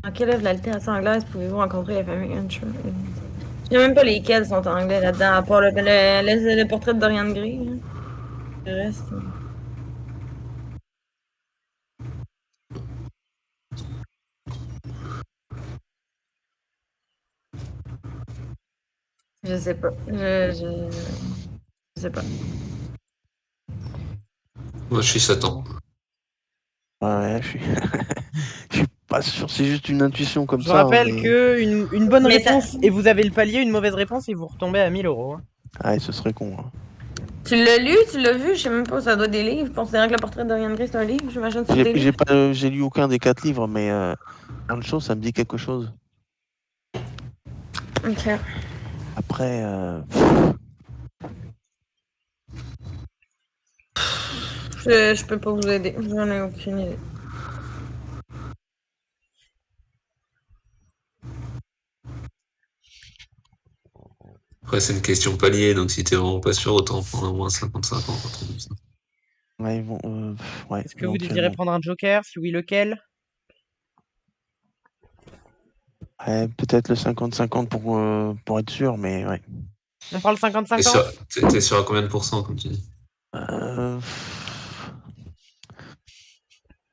En quelle œuvre de la littérature anglaise pouvez-vous rencontrer la famille Earnshaw? Je sais même pas lesquels sont anglais là-dedans, à part le portrait de Dorian Gray. Là. Le reste. Je sais pas. Je sais pas. Moi, je suis Satan. Ouais, je suis... je suis pas sûr, c'est juste une intuition comme Je ça. rappelle mais... que une bonne Mais ça- réponse et vous avez le palier, une mauvaise réponse et vous retombez à 1000 €. Hein. Ah, ce serait con. Hein. Tu l'as lu, tu l'as vu, je sais même pas, ça doit être des livres. Considérant que le portrait de Dorian Gray c'est un livre, j'imagine que c'est des livres. J'ai lu aucun des 4 livres, mais Earnshaw, ça me dit quelque chose. Ok. Après, Je peux pas vous aider, j'en ai aucune idée. Après, c'est une question palier, donc si t'es vraiment pas sûr, autant prendre au moins 50-50. un truc comme ça. ouais, ils vont, ouais, Est-ce que vous désirez éventuellement. prendre un joker? Si oui, lequel? Ouais, peut-être le 50-50 pour être sûr, mais ouais. On parle T'es 50-50? sûr, t'es sûr à combien de pourcents, comme tu dis?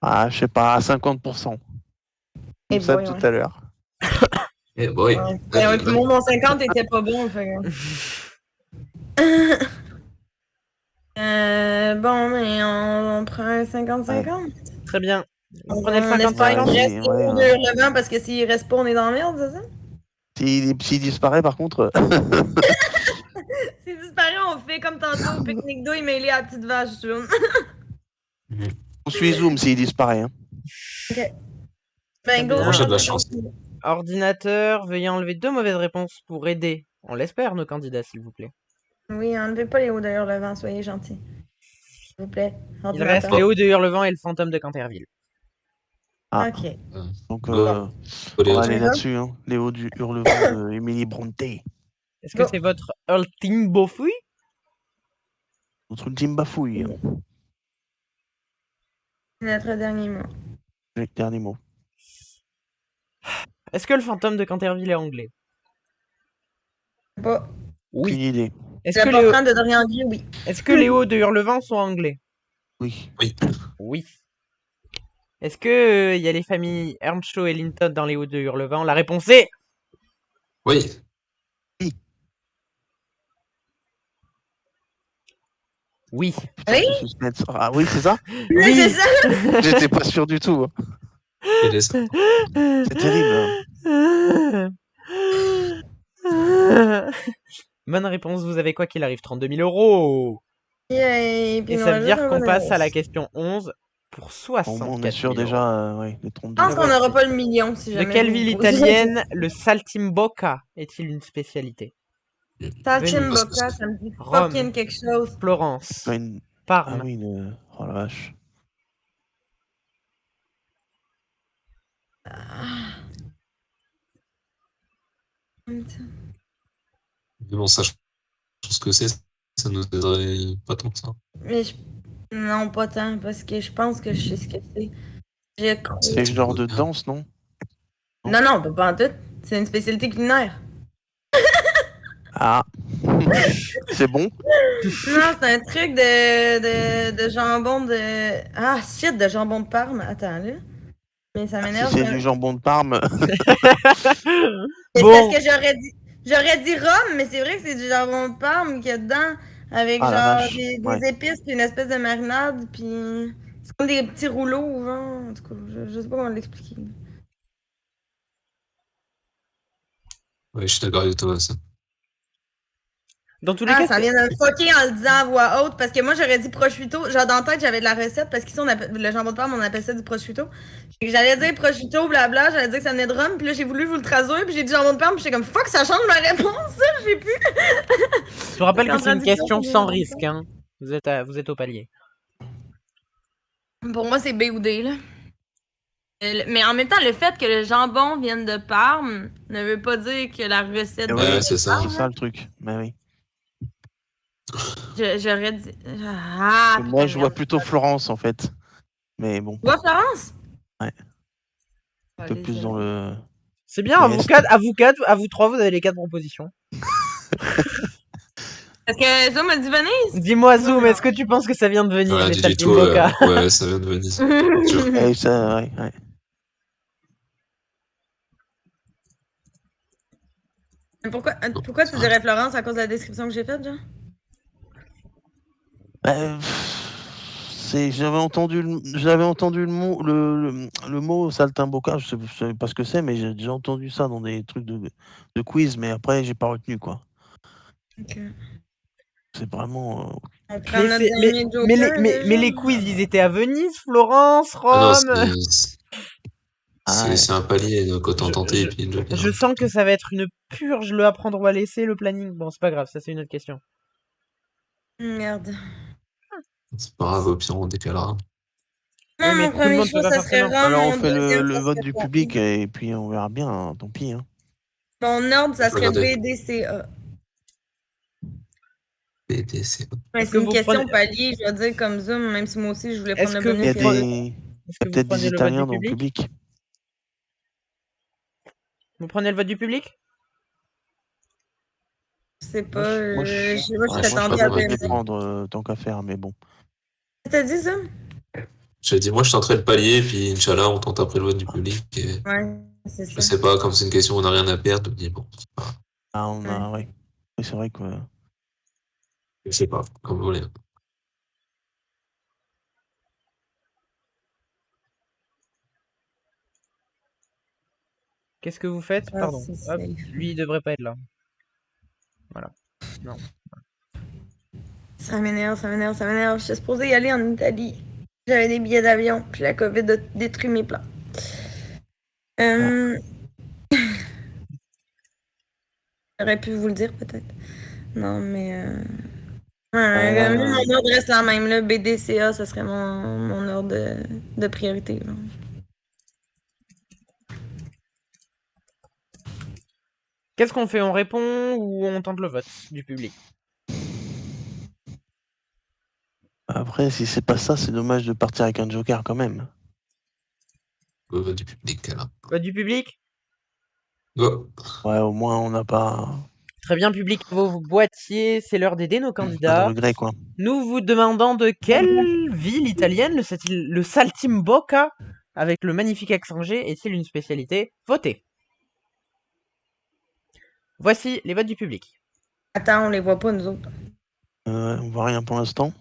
Ah, je sais pas, à 50%. Et Comme ça, boy, tout ouais. à l'heure. Eh boy. Ouais, puis mon 50 était pas bon, fait que... Bon, mais on prend un 50-50. Très bien. Vous On prenez le espère 50-50? qu'il reste Ouais, au ouais. de Levant parce que s'il reste pas, on est dans la merde, c'est ça? S'il disparaît, par contre, S'il disparaît, on fait comme tantôt, pique-nique d'eau, il mêlé à la petite vache, tu vois. on suit Zoom s'il disparaît. Hein. Ben, go, bien. Moi, j'ai de la 50-50. chance. Ordinateur, veuillez enlever 2 mauvaises réponses pour aider, on l'espère, nos candidats, s'il vous plaît. Oui, enlevez pas les hauts d'ailleurs Levant, soyez gentils. S'il vous plaît. Il reste Léo de Hurlevent et le fantôme de Canterville. Ah, Ok. donc Go. on va aller Léo. là-dessus. Hein. Léo du Hurlevent de Emily Bronte. Est-ce que Go. c'est votre ultime beau-fouille? Notre ultime bafouille. Hein. C'est notre dernier mot. Le dernier mot. Est-ce que le fantôme de Canterville est anglais? Pas. Oui. Aucune idée. Est-ce Le que, portrait de Dorian Gray, oui. Est-ce que les hauts de Hurlevent sont anglais? Oui. Oui. Oui. Est-ce que y a les familles Earnshaw et Linton dans les hauts de Hurlevent? La réponse est Oui. oui. Putain, Oui. ce suspense. Ah oui, c'est ça. Oui, c'est ça. J'étais pas sûr du tout. Hein. Et les- C'est terrible. Bonne réponse, vous avez quoi qu'il arrive, 32 000 €. Et Et ça veut dire qu'on passe à la question 11 pour Au moins, on est 64 sûr 000 €. déjà les Je 32. pense qu'on n'aura pas le million si De jamais. quelle vous ville posez- italienne le saltimbocca est-il une spécialité? Saltimbocca, ça me dit Rome. fucking quelque chose. Florence, Pas une- Ah Parme, oui, oh la vache. Mais bon, sachant ce que c'est, ça nous aiderait pas tant que ça. Mais non, pas tant, parce que je pense que je sais ce que c'est. Je crois. C'est le genre de danse, non? Non, non, pas en tout. C'est une spécialité culinaire. Ah. C'est bon. Non, c'est un truc de jambon de. Ah, shit, de jambon de Parme. Attends, là. Mais ça Si m'énerve. c'est ça. du jambon de Parme. C'est Bon. parce que j'aurais dit Rome, mais c'est vrai que c'est du jambon de Parme qu'il y a dedans, avec Ah, la genre vache. des Ouais. épices, puis une espèce de marinade, puis c'est comme des petits rouleaux, genre. En tout cas, je sais pas comment l'expliquer. Ouais, je suis d'accord avec toi, ça. Dans tous les Ah, cas, ça vient de me fucker en le disant à voix haute, parce que moi j'aurais dit prosciutto. Genre dans la tête, j'avais de la recette, parce qu'ici, le jambon de Parme, on appelle ça du prosciutto. Fait que j'allais dire prosciutto, blabla, j'allais dire que ça venait de Rome, puis là j'ai voulu vous le traduire, puis j'ai dit jambon de Parme, puis j'étais comme fuck, ça change ma réponse, ça, j'ai plus. je vous rappelle que Parce c'est qu'en une question traduction, sans c'est risque. Hein. Vous êtes au palier. Pour moi, c'est B ou D, là. Mais en même temps, le fait que le jambon vienne de Parme ne veut pas dire que la recette Et vient Ouais, de c'est ça. Parme. C'est ça le truc. Mais oui. J'aurais dit. Ah, Moi, putain, je vois merde. plutôt Florence, en fait. Mais bon, Tu vois Florence? Ouais. un peu plus dans le... C'est bien, à Mais vous est-ce quatre, à vous trois, vous avez les 4 propositions. Parce que Zoom a dit Venise? Dis-moi, Non, Zoom, mais est-ce que tu penses que ça vient de Venise, Rien les dit du tout. saltimbocca? Ouais, ça vient de Venise. Sûr. Eh, ça, ouais, ouais. Pourquoi tu dirais Florence à cause de la description que j'ai faite, genre? J'avais entendu le mot saltimbocca, je savais pas ce que c'est, mais j'ai déjà entendu ça dans des trucs de quiz, mais après j'ai pas retenu quoi. Ok. C'est vraiment. On prend notre Mais, dernier joker. mais les quiz, ils étaient à Venise, Florence, Ah non, Rome. c'est un palier, donc autant Je- tenter et puis le joker. Je sens que ça va être une purge, le apprendre ou à laisser, le planning. Bon, c'est pas grave, ça c'est une autre question. Merde. C'est pas grave, au pire, on décalera. Oui, Non, mais mon tout le premier monde peut choix, pas ça faire serait ça, non. Rome. Alors on Mon fait deuxième, le ça vote serait du Paris. public et puis on verra bien, hein, tant pis. Hein. Mon ordre, ça Je serait regardais. B, D, C, A. BDC. Ouais, Est-ce c'est que une vous question prenez, palier, je vais dire comme Zoom, même si moi aussi je voulais prendre est-ce le que Il y vous bonus. a prenez, des, est-ce il y que a vous peut-être des prenez le vote du Italiens dans le public? public. Vous prenez le vote du public? Je sais Moi, pas, je, moi, je, je sais pas, je Ouais, serais je moi, je suis tentée pas à pour préférerais le dire. les public. prendre tant qu'à faire, mais bon. T'as dit Zoom? J'ai dit, moi, je tenterai le palier, puis Inch'Allah, on tente après le vote du public. Et Ouais, c'est je ça. sais pas, comme c'est une question où on n'a rien à perdre, je me dis, bon, Ah, on a, ouais. Oui, c'est vrai que. je sais pas, comme vous voulez. Qu'est-ce que vous faites? Ah, Pardon. c'est Hop, safe. lui, il devrait pas être là. Voilà. Non. Ça m'énerve, ça m'énerve, ça m'énerve. J'étais supposée y aller en Italie. J'avais des billets d'avion, puis la COVID a détruit mes plans. J'aurais pu vous le dire peut-être. Non, mais. Ouais, mon ordre reste la même. Là. BDCA, ça serait mon ordre de priorité. Là. Qu'est-ce qu'on fait? On répond ou on tente le vote du public? Après, si c'est pas ça, c'est dommage de partir avec un joker quand même. Au vote du public, alors. Vote du public? Go. Ouais, au moins on n'a pas Très bien, public, vos boîtiers, c'est l'heure d'aider nos pas de candidats. regret quoi. Nous vous demandons de quelle ville italienne le saltimbocca, avec le magnifique accent G, est-il une spécialité? Votez. Voici les votes du public. Attends, on les voit pas, nous autres. On voit rien pour l'instant.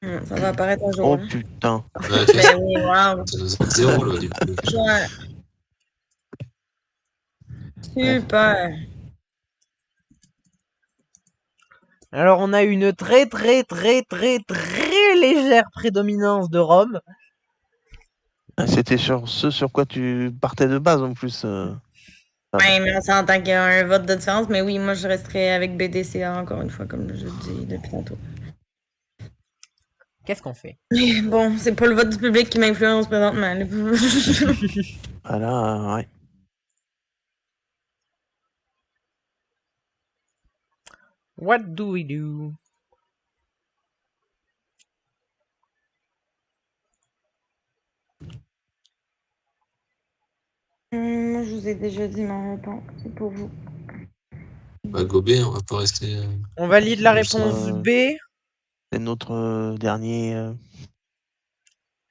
Ça va apparaître un jour. Oh là. putain. Ouais, Ben oui, wow. ça nous a zéro, le vote du public. Ouais. Super. Alors on a une très légère prédominance de Rome. C'était sur ce sur quoi tu partais de base en plus. Ouais, mais on s'entend qu'il y a un vote de différence, mais oui, moi je resterai avec BDCA encore une fois, comme je dis depuis tantôt. Qu'est-ce qu'on fait? Bon, c'est pas le vote du public qui m'influence présentement. Voilà, ouais. What do we do? Moi, je vous ai déjà dit ma réponse. C'est pour vous. Bah, Gobé, on va pas rester. On valide la Comme ça, réponse B. C'est notre dernier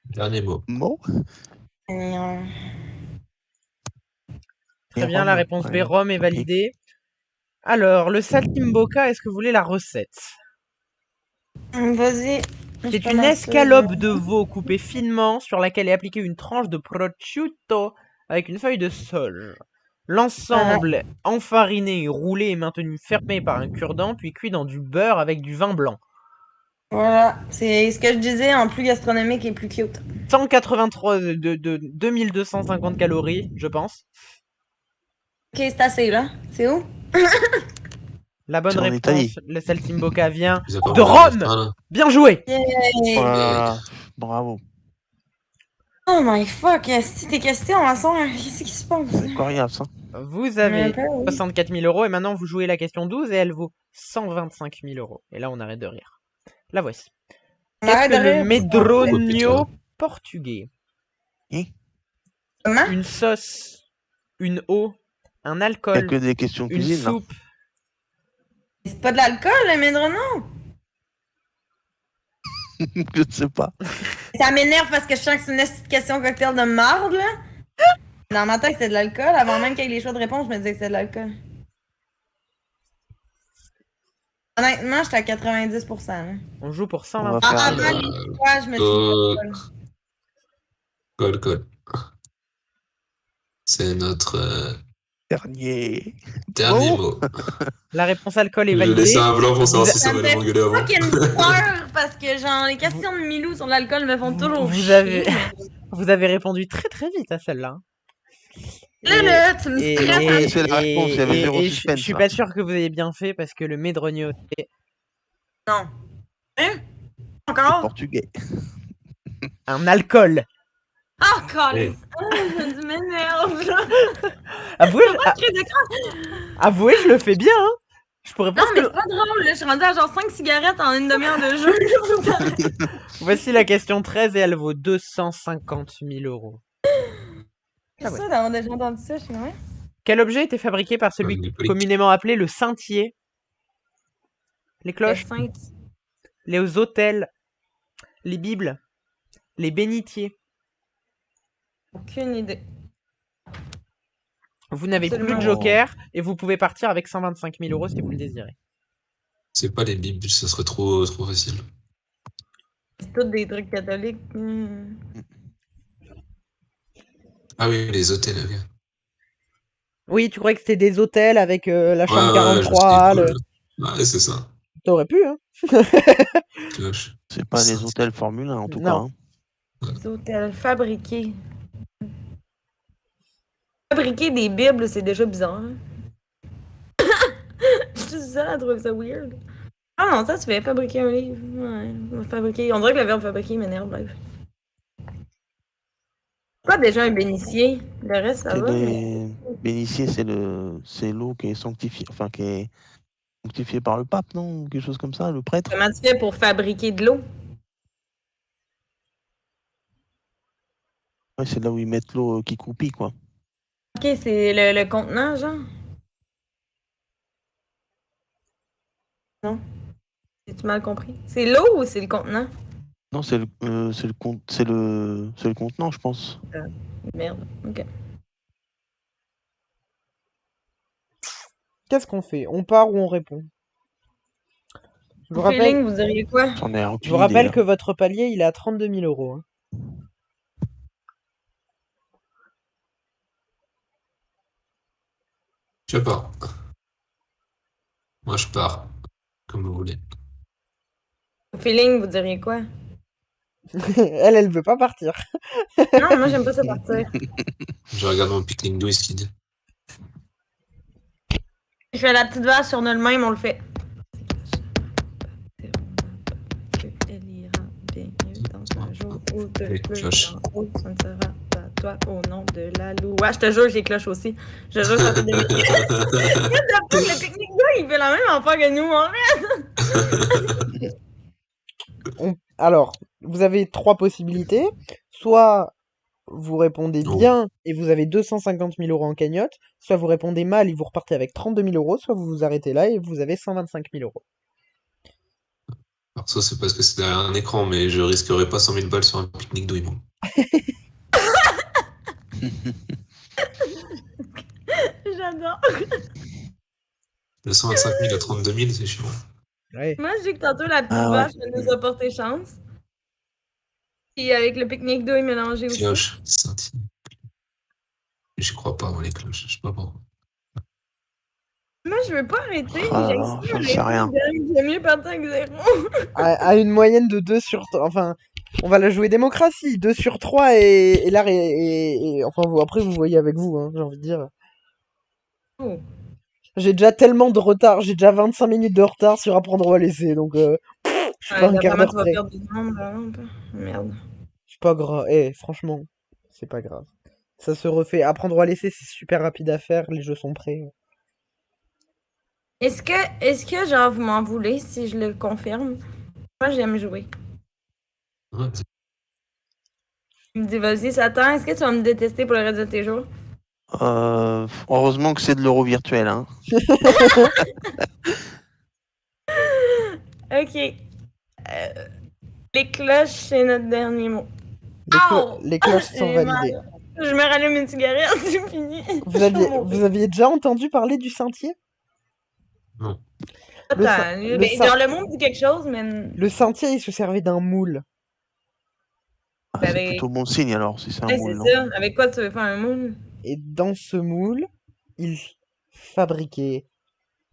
Dernier mot. mot. Très Et bien, Rome, la réponse B, ouais, Rome, est ok. validée. Alors, le saltimbocca, est-ce que vous voulez la recette? Vas-y. C'est une escalope de veau coupée finement sur laquelle est appliquée une tranche de prosciutto avec une feuille de sauge. L'ensemble enfariné, roulé et maintenu fermé par un cure-dent, puis cuit dans du beurre avec du vin blanc. Voilà, c'est ce que je disais en plus gastronomique et plus cute. 183 de 2250 calories, je pense. Ok, c'est assez là. C'est où? La bonne C'est en réponse, Italie. le saltimbocca vient Vous avez pas de mangé Rome. le pain, là Bien joué. Yay! Oh là là, bravo. Oh my fuck, si tes questions, en sont, qu'est-ce qui se passe? C'est coriace, hein. Vous avez Un peu, oui. 64 000 euros et maintenant vous jouez la question 12 et elle vaut 125 000 euros. Et là, on arrête de rire. La voici. Qu'est-ce Arrête que de le rire. medronio portugais? Comment? Une sauce, une eau, un Il n'y a alcool, que des questions une cuisine, là. soupe. C'est pas de l'alcool, le médrono? Je ne sais pas. Ça m'énerve parce que je sens que c'est une petite question cocktail de marde, là. Dans ma tête, c'était de l'alcool. Avant même qu'il y ait les choix de réponse, je me disais que c'était de l'alcool. Honnêtement, j'étais à 90%. Là. On joue pour On va 125 faire Avant 000 les euros. choix, je me suis dit d'alcool. Col. C'est notre Dernier. dernier Oh. mot. La réponse alcool est Je validée. laisse un blanc pour savoir si Ça ça me va fait m'engueuler avant. fucking peur parce que, genre, les questions de Milou sur l'alcool me font toujours Vous chier. avez, vous avez répondu très très vite à celle-là. Là, tu me Et- stresses. On connaissait la réponse, il y avait zéro je suspense, suis là. pas sûr que vous ayez bien fait parce que le medronio, c'est Non. Hein? C'est Encore? portugais. un alcool. Ah, calice! Tu m'énerves, là! Avouez, Pas de crise d'écran. avouez, je le fais bien. Hein. Je pourrais Non, pas. mais c'est pas drôle, là. Je suis rendue à genre 5 cigarettes en une demi-heure de jeu. Voici la question 13 et elle vaut 250 000 euros. C'est ça d'avoir déjà entendu ça, je suis ouais. Quel objet était fabriqué par celui Les poliques. communément appelé le saintier? Les cloches, les autels, les bibles, les bénitiers. Aucune idée. Vous n'avez plus de Absolument. joker et vous pouvez partir avec 125 000 euros si vous le désirez. C'est pas les bibles, ça serait trop facile. C'est tous des trucs catholiques. Ah oui, les hôtels, ok. Oui, tu croyais que c'était des hôtels avec la chambre Ouais, 43. je sais, cool. Ouais, c'est ça. T'aurais pu, hein. Cloche. C'est pas les Ça, hôtels Formule 1, en tout Non. cas. Hein. Des hôtels fabriqués. Fabriquer des bibles, c'est déjà bizarre. Hein? Je suis seule à trouver ça weird. Ah non, ça, tu fais fabriquer un livre. Ouais, fabriquer. On dirait que le verbe fabriquer m'énerve, bref. Quoi déjà un bénitier? Le reste, ça C'est va. les bénitiers, c'est l'eau qui est sanctifiée, enfin qui est sanctifiée par le pape, non? Ou quelque chose comme ça, le prêtre. Comment tu fais pour fabriquer de l'eau? Ouais, c'est là où ils mettent l'eau qui croupit, quoi. Ok, c'est le contenant, genre? Non? J'ai-tu mal compris? C'est l'eau ou c'est le contenant? Non, c'est le contenant, je pense. Merde, ok. Qu'est-ce qu'on fait? On part ou on répond? Je vous Feeling, rappelle, vous diriez quoi? J'en ai je aucune vous rappelle idée, que votre palier, il est à 32 000 euros. Hein. Je sais pas. Moi, je pars. Comme vous voulez. Feeling, vous diriez quoi? Elle veut pas partir. Non, moi j'aime pas ça partir. Je regarde mon pique-nique d'où ce qu'il dit. Je fais la petite vache sur le même, on le fait. Elle ira bien mieux dans un jour où de Les plus cloches. en haut, ça ne sera pas toi au nom de la loi. Ouais, je te jure, j'ai cloche aussi. Je te jure, ça fait des le technique là, il fait la même affaire que nous, en fait. Alors, vous avez trois possibilités. Soit vous répondez Oh. bien et vous avez 250 000 euros en cagnotte. Soit vous répondez mal et vous repartez avec 32 000 euros. Soit vous vous arrêtez là et vous avez 125 000 euros. Alors ça, c'est parce que c'est derrière un écran, mais je risquerais pas 100 000 balles sur un pique-nique douille, moi. J'adore. De 125 000 à 32 000, c'est chiant. Ouais. Moi, je dis que tantôt, la petite Ah ouais. vache nous a porté chance. Puis avec le pique-nique d'eau mélangé aussi. Cloche, scintille. Je crois pas, moi, les cloches. Je sais pas pourquoi. Moi, je veux pas arrêter. Ah, J'ai non, essayé je sais rien. J'aime mieux partir avec zéro. À une moyenne de 2 sur... Enfin, on va la jouer démocratie. 2 sur 3 et là... Enfin, après, vous voyez avec vous, hein, j'ai envie de dire. Oh. J'ai déjà tellement de retard. J'ai déjà 25 minutes de retard sur apprendre ou à laisser. Donc, je suis pas un quart Apparemment, d'heure tu vas près. perdre du temps, par exemple. Merde. C'est pas grave. Franchement, c'est pas grave. Ça se refait. Apprendre ou à laisser, c'est super rapide à faire. Les jeux sont prêts. Est-ce que, genre, vous m'en voulez si je le confirme? Moi, j'aime jouer. Ouais, Il me dit, vas-y, Satan, est-ce que tu vas me détester pour le reste de tes jours? Heureusement que c'est de l'euro virtuel. Hein. Ok. Les cloches, c'est notre dernier mot. Ow! Les cloches sont J'ai mal. validées. Je me rallume une cigarette, c'est fini. Vous aviez déjà entendu parler du sentier? non. Le Attends, sa- ben, le sa- genre, le monde dit quelque chose, mais. Le sentier, il se servait d'un moule. Ah, Ben, c'est avec... plutôt bon signe alors, si c'est un Ouais, moule, c'est non? ça. Avec quoi tu veux faire un moule? Et dans ce moule, il fabriquait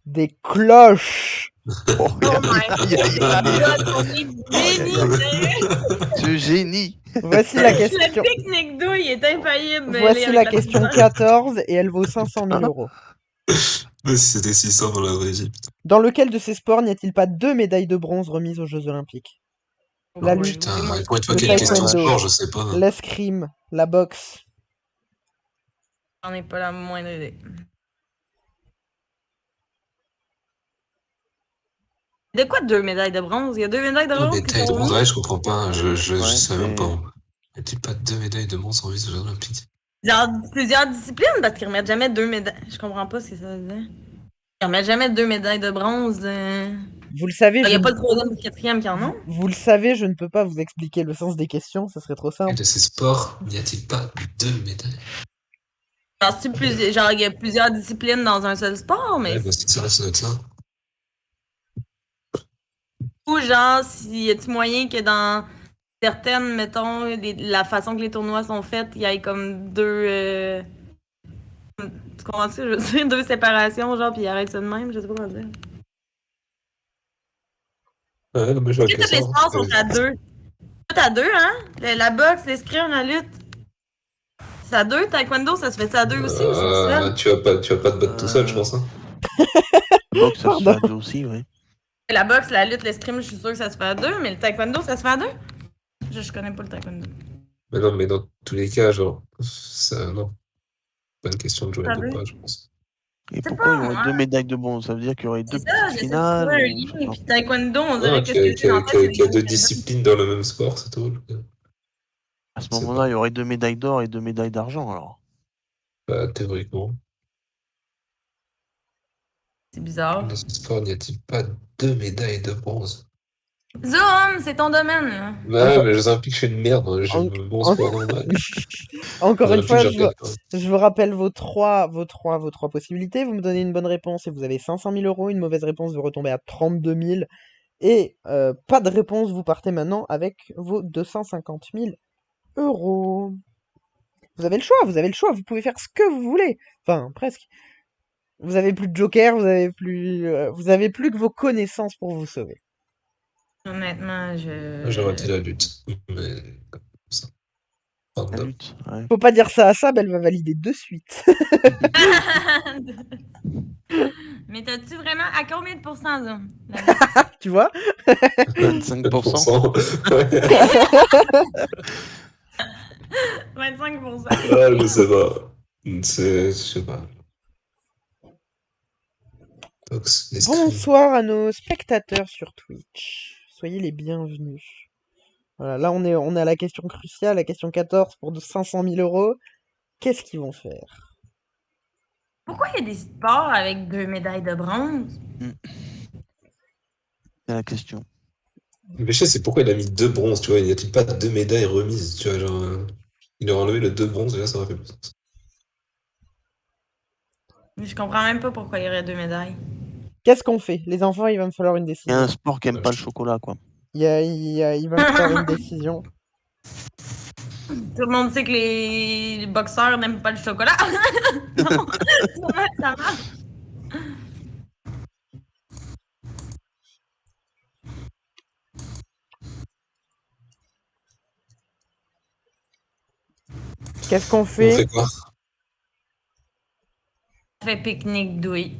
des cloches. Oh, Oh my god, on est génie, sérieux! ce génie! Voici la Le question. pique-nique douille est infaillible. Voici avec la question petite- 14 et elle vaut 500 000 euros. Mais si c'était si simple dans la vraie vie. Putain, Dans lequel de ces sports n'y a-t-il pas 2 médailles de bronze remises aux Jeux Olympiques? La Ouais, lutte, putain, dis-moi. pour une fois le qu'il y a une question taekwondo. sport, je sais pas. l'escrime, la boxe. J'en ai pas la moindre idée. De quoi 2 médailles de bronze? Il y a 2 médailles de Non, bronze mais qui taille de sont bronze, remises? ouais, je comprends pas. Je Ouais, savais même c'est- pas. Y a-t-il pas 2 médailles de bronze en vis aux Jeux Olympiques? Genre plusieurs disciplines parce qu'ils remettent jamais 2 médailles. Je comprends pas ce que ça veut dire. Ils remettent jamais 2 médailles de bronze. Vous le savez, Il je n'y a ne... pas le troisième ou le quatrième qui en ont. Vous le savez, je ne peux pas vous expliquer le sens des questions, ça serait trop Et simple. de ces sports, n'y a-t-il pas 2 médailles? Genre, il y a plusieurs disciplines dans un seul sport, mais. Ouais, bah c'est ça, ça doit être ça. Ou genre, s'il y a-tu moyen que dans certaines, mettons, la façon que les tournois sont faits, il y ait comme 2. Tu comprends ce que je veux dire? 2 séparations, genre, puis ils arrêtent ça de même, je sais pas comment dire. Ouais, non, mais je vois Si que tous ça. les sports sont à 2. Tout à 2, hein? La boxe, l'escrime, la lutte. C'est à 2. Taekwondo, ça se fait à 2 aussi ou c'est tout seul? Tu vas pas te battre tout seul, je pense. Hein. Boxe, ça se Pardon. fait à deux aussi, oui. La boxe, la lutte, l'escrime, je suis sûre que ça se fait à 2, mais le taekwondo, ça se fait à 2? Je connais pas le taekwondo. Mais non, mais dans tous les cas, genre, ça, non. Pas une question de jouer à Ah deux oui. pas, je pense. Et C'est pourquoi pas, il y aurait moi. 2 médailles de bronze? Ça veut dire qu'il y aurait C'est 2 ça, petites j'essaie de finales? trouver un ou je sais lien. pas. Puis taekwondo, on dirait Non, que qu'il ce y a, que j'ai en tête, c'est qu'il y a des deux médailles. disciplines dans le même sport, c'est tout. À ce Je sais moment-là, pas. il y aurait 2 médailles d'or et 2 médailles d'argent, alors. Bah, théoriquement. C'est bizarre. Dans ce sport, n'y a-t-il pas 2 médailles de bronze? Zoom, c'est ton domaine, là. Ouais, Encore- mais les Olympiques, je fais une merde. Hein. J'ai En- le bon en- sport normal. Encore Les une fois, Olympiques, je regarde pas. je vous rappelle vos trois possibilités. Vous me donnez une bonne réponse et vous avez 500 000 euros. Une mauvaise réponse, vous retombez à 32 000. Et pas de réponse, vous partez maintenant avec vos 250 000 euros. Vous avez le choix, vous pouvez faire ce que vous voulez. Enfin, presque. Vous avez plus de joker, vous avez plus que vos connaissances pour vous sauver. Honnêtement, J'ai raté la lutte. Mais comme ça. La Random. lutte, ouais. Faut pas dire ça à Sab, elle va valider de suite. Mais t'as-tu vraiment. À combien de pourcents, Zoom? Tu vois? 25%. Ouais. 25%. Ah, je sais pas. Je sais pas. Box, l'escrime. Bonsoir à nos spectateurs sur Twitch. Soyez les bienvenus. Voilà, là on est à la question cruciale, la question 14 pour 500 000 euros. Qu'est-ce qu'ils vont faire? Pourquoi il y a des sports avec 2 médailles de bronze? C'est la question. Mais je sais, c'est pourquoi il a mis 2 bronzes, tu vois. N'y a-t-il pas 2 médailles remises, tu vois, genre. Il aurait enlevé le 2 bronzes, déjà, ça aurait fait plus sens. Je comprends même pas pourquoi il y aurait 2 médailles. Qu'est-ce qu'on fait? Les enfants, il va me falloir une Il y a décision. un sport qui aime pas le chocolat, quoi. Il va me falloir une décision. Tout le monde sait que les boxeurs n'aiment pas le chocolat. Non, ça marche. Qu'est-ce qu'on On fait? fait quoi? On fait pique-nique douille.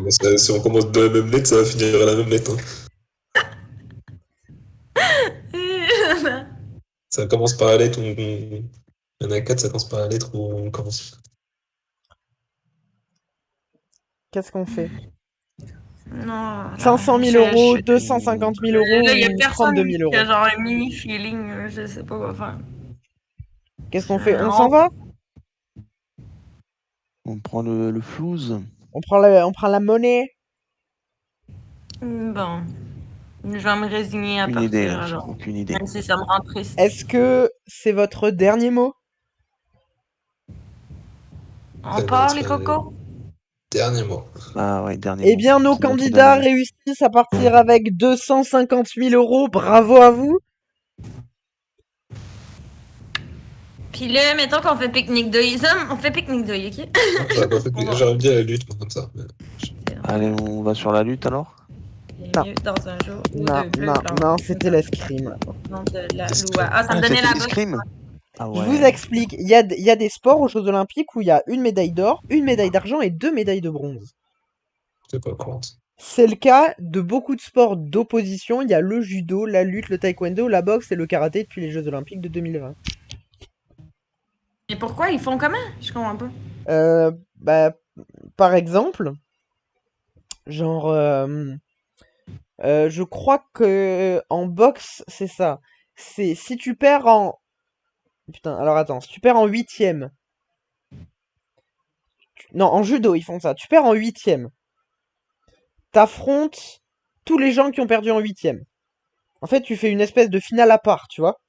Mais si on commence de la même lettre, ça va finir à la même lettre. Hein. Ça commence par la lettre, il y en a 4, ça commence par la lettre où on commence. Qu'est-ce qu'on fait? Non. 500 000 euros, 250 000 euros Là, il y a ou personne 32 000 qui a euros? genre un mini feeling, je sais pas quoi faire. Qu'est-ce qu'on fait? On s'en va? On prend le flouze. On prend la monnaie? Bon. Je vais me résigner à Aucune partir idée, là. alors. Aucune idée. Même si ça me rend triste. Est-ce que c'est votre dernier mot? On part, les cocos? Dernier mot. Ah ouais, dernier Eh mot. bien, nos C'est notre candidats dernier mot. réussissent à partir avec 250 000 euros. Bravo à vous. Puis là, mettons qu'on fait pique-nique d'œil. On fait pique-nique d'œil, ok? J'aurais bien la lutte, moi, comme ça. Mais... Allez, on va sur la lutte alors? C'est mieux dans un jour ou Non, deux bleus, non, blancs. non, c'était l'escrime. Non, de la L'escrime. loi. Ah, ça me donnait c'était la l'escrime. Ah Je ouais. vous explique. Il y a des sports aux Jeux Olympiques où il y a une médaille d'or, une médaille d'argent et 2 médailles de bronze. C'est pas courant. C'est le cas de beaucoup de sports d'opposition. Il y a le judo, la lutte, le taekwondo, la boxe et le karaté depuis les Jeux Olympiques de 2020. Mais pourquoi ils font comment? Je comprends pas. Bah, par exemple, genre, je crois que en boxe, c'est ça. C'est si tu perds en... Putain, alors attends, si tu perds en 8ème... Non, en judo, ils font ça. Tu perds en 8ème. T'affrontes tous les gens qui ont perdu en 8ème. En fait, tu fais une espèce de finale à part, tu vois.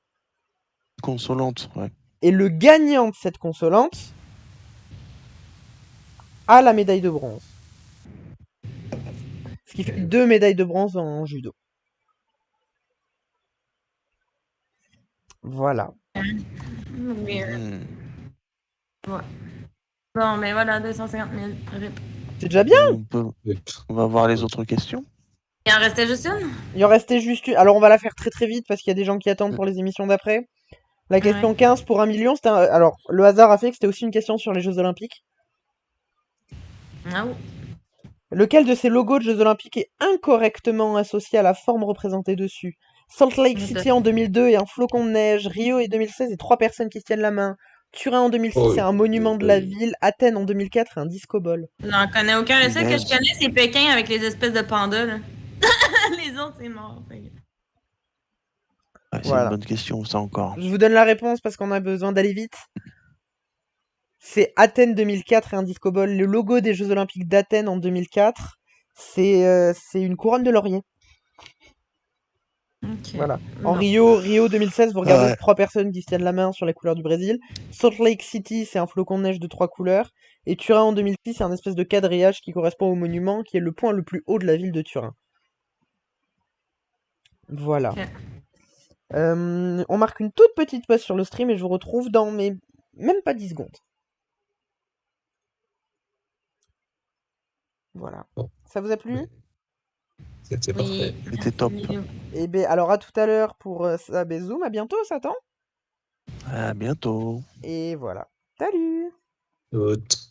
Consolante, ouais. Et le gagnant de cette consolante a la médaille de bronze. Ce qui fait 2 médailles de bronze en judo. Voilà. Weird. Hmm. Bon, mais voilà, 250 000. RIP. C'est déjà bien. On va voir les autres questions. Il en restait juste une? Il en restait juste une. Alors, on va la faire très très vite parce qu'il y a des gens qui attendent pour les émissions d'après. La question 15 pour 1 million, c'était alors, le hasard a fait que c'était aussi une question sur les Jeux Olympiques. Ah oui. Lequel de ces logos de Jeux Olympiques est incorrectement associé à la forme représentée dessus? Salt Lake City en 2002 et un flocon de neige, Rio et 2016 et 3 personnes qui se tiennent la main, Turin en 2006 et un monument de la ville, Athènes en 2004 et un disco ball. J'en connais aucun. Le seul que Punaise. je connais, c'est Pékin avec les espèces de pandas, là. Les autres, c'est mort. Fait que- Ouais, c'est Voilà. une bonne question, ça encore. Je vous donne la réponse parce qu'on a besoin d'aller vite. C'est Athènes 2004 et un disco ball. Le logo des Jeux Olympiques d'Athènes en 2004, c'est une couronne de laurier. Ok. Voilà. En Bon. Rio 2016, vous regardez Ouais. 3 personnes qui se tiennent la main sur les couleurs du Brésil. Salt Lake City, c'est un flocon de neige de 3 couleurs. Et Turin en 2006, c'est un espèce de quadrillage qui correspond au monument, qui est le point le plus haut de la ville de Turin. Voilà. Ok. On marque une toute petite pause sur le stream et je vous retrouve dans même pas 10 secondes. Voilà. Bon. Ça vous a plu? C'était parfait. C'était top. Eh bien, alors à tout à l'heure pour ça. Zoom, à bientôt, Satan. À bientôt. Et voilà. Salut! Haute.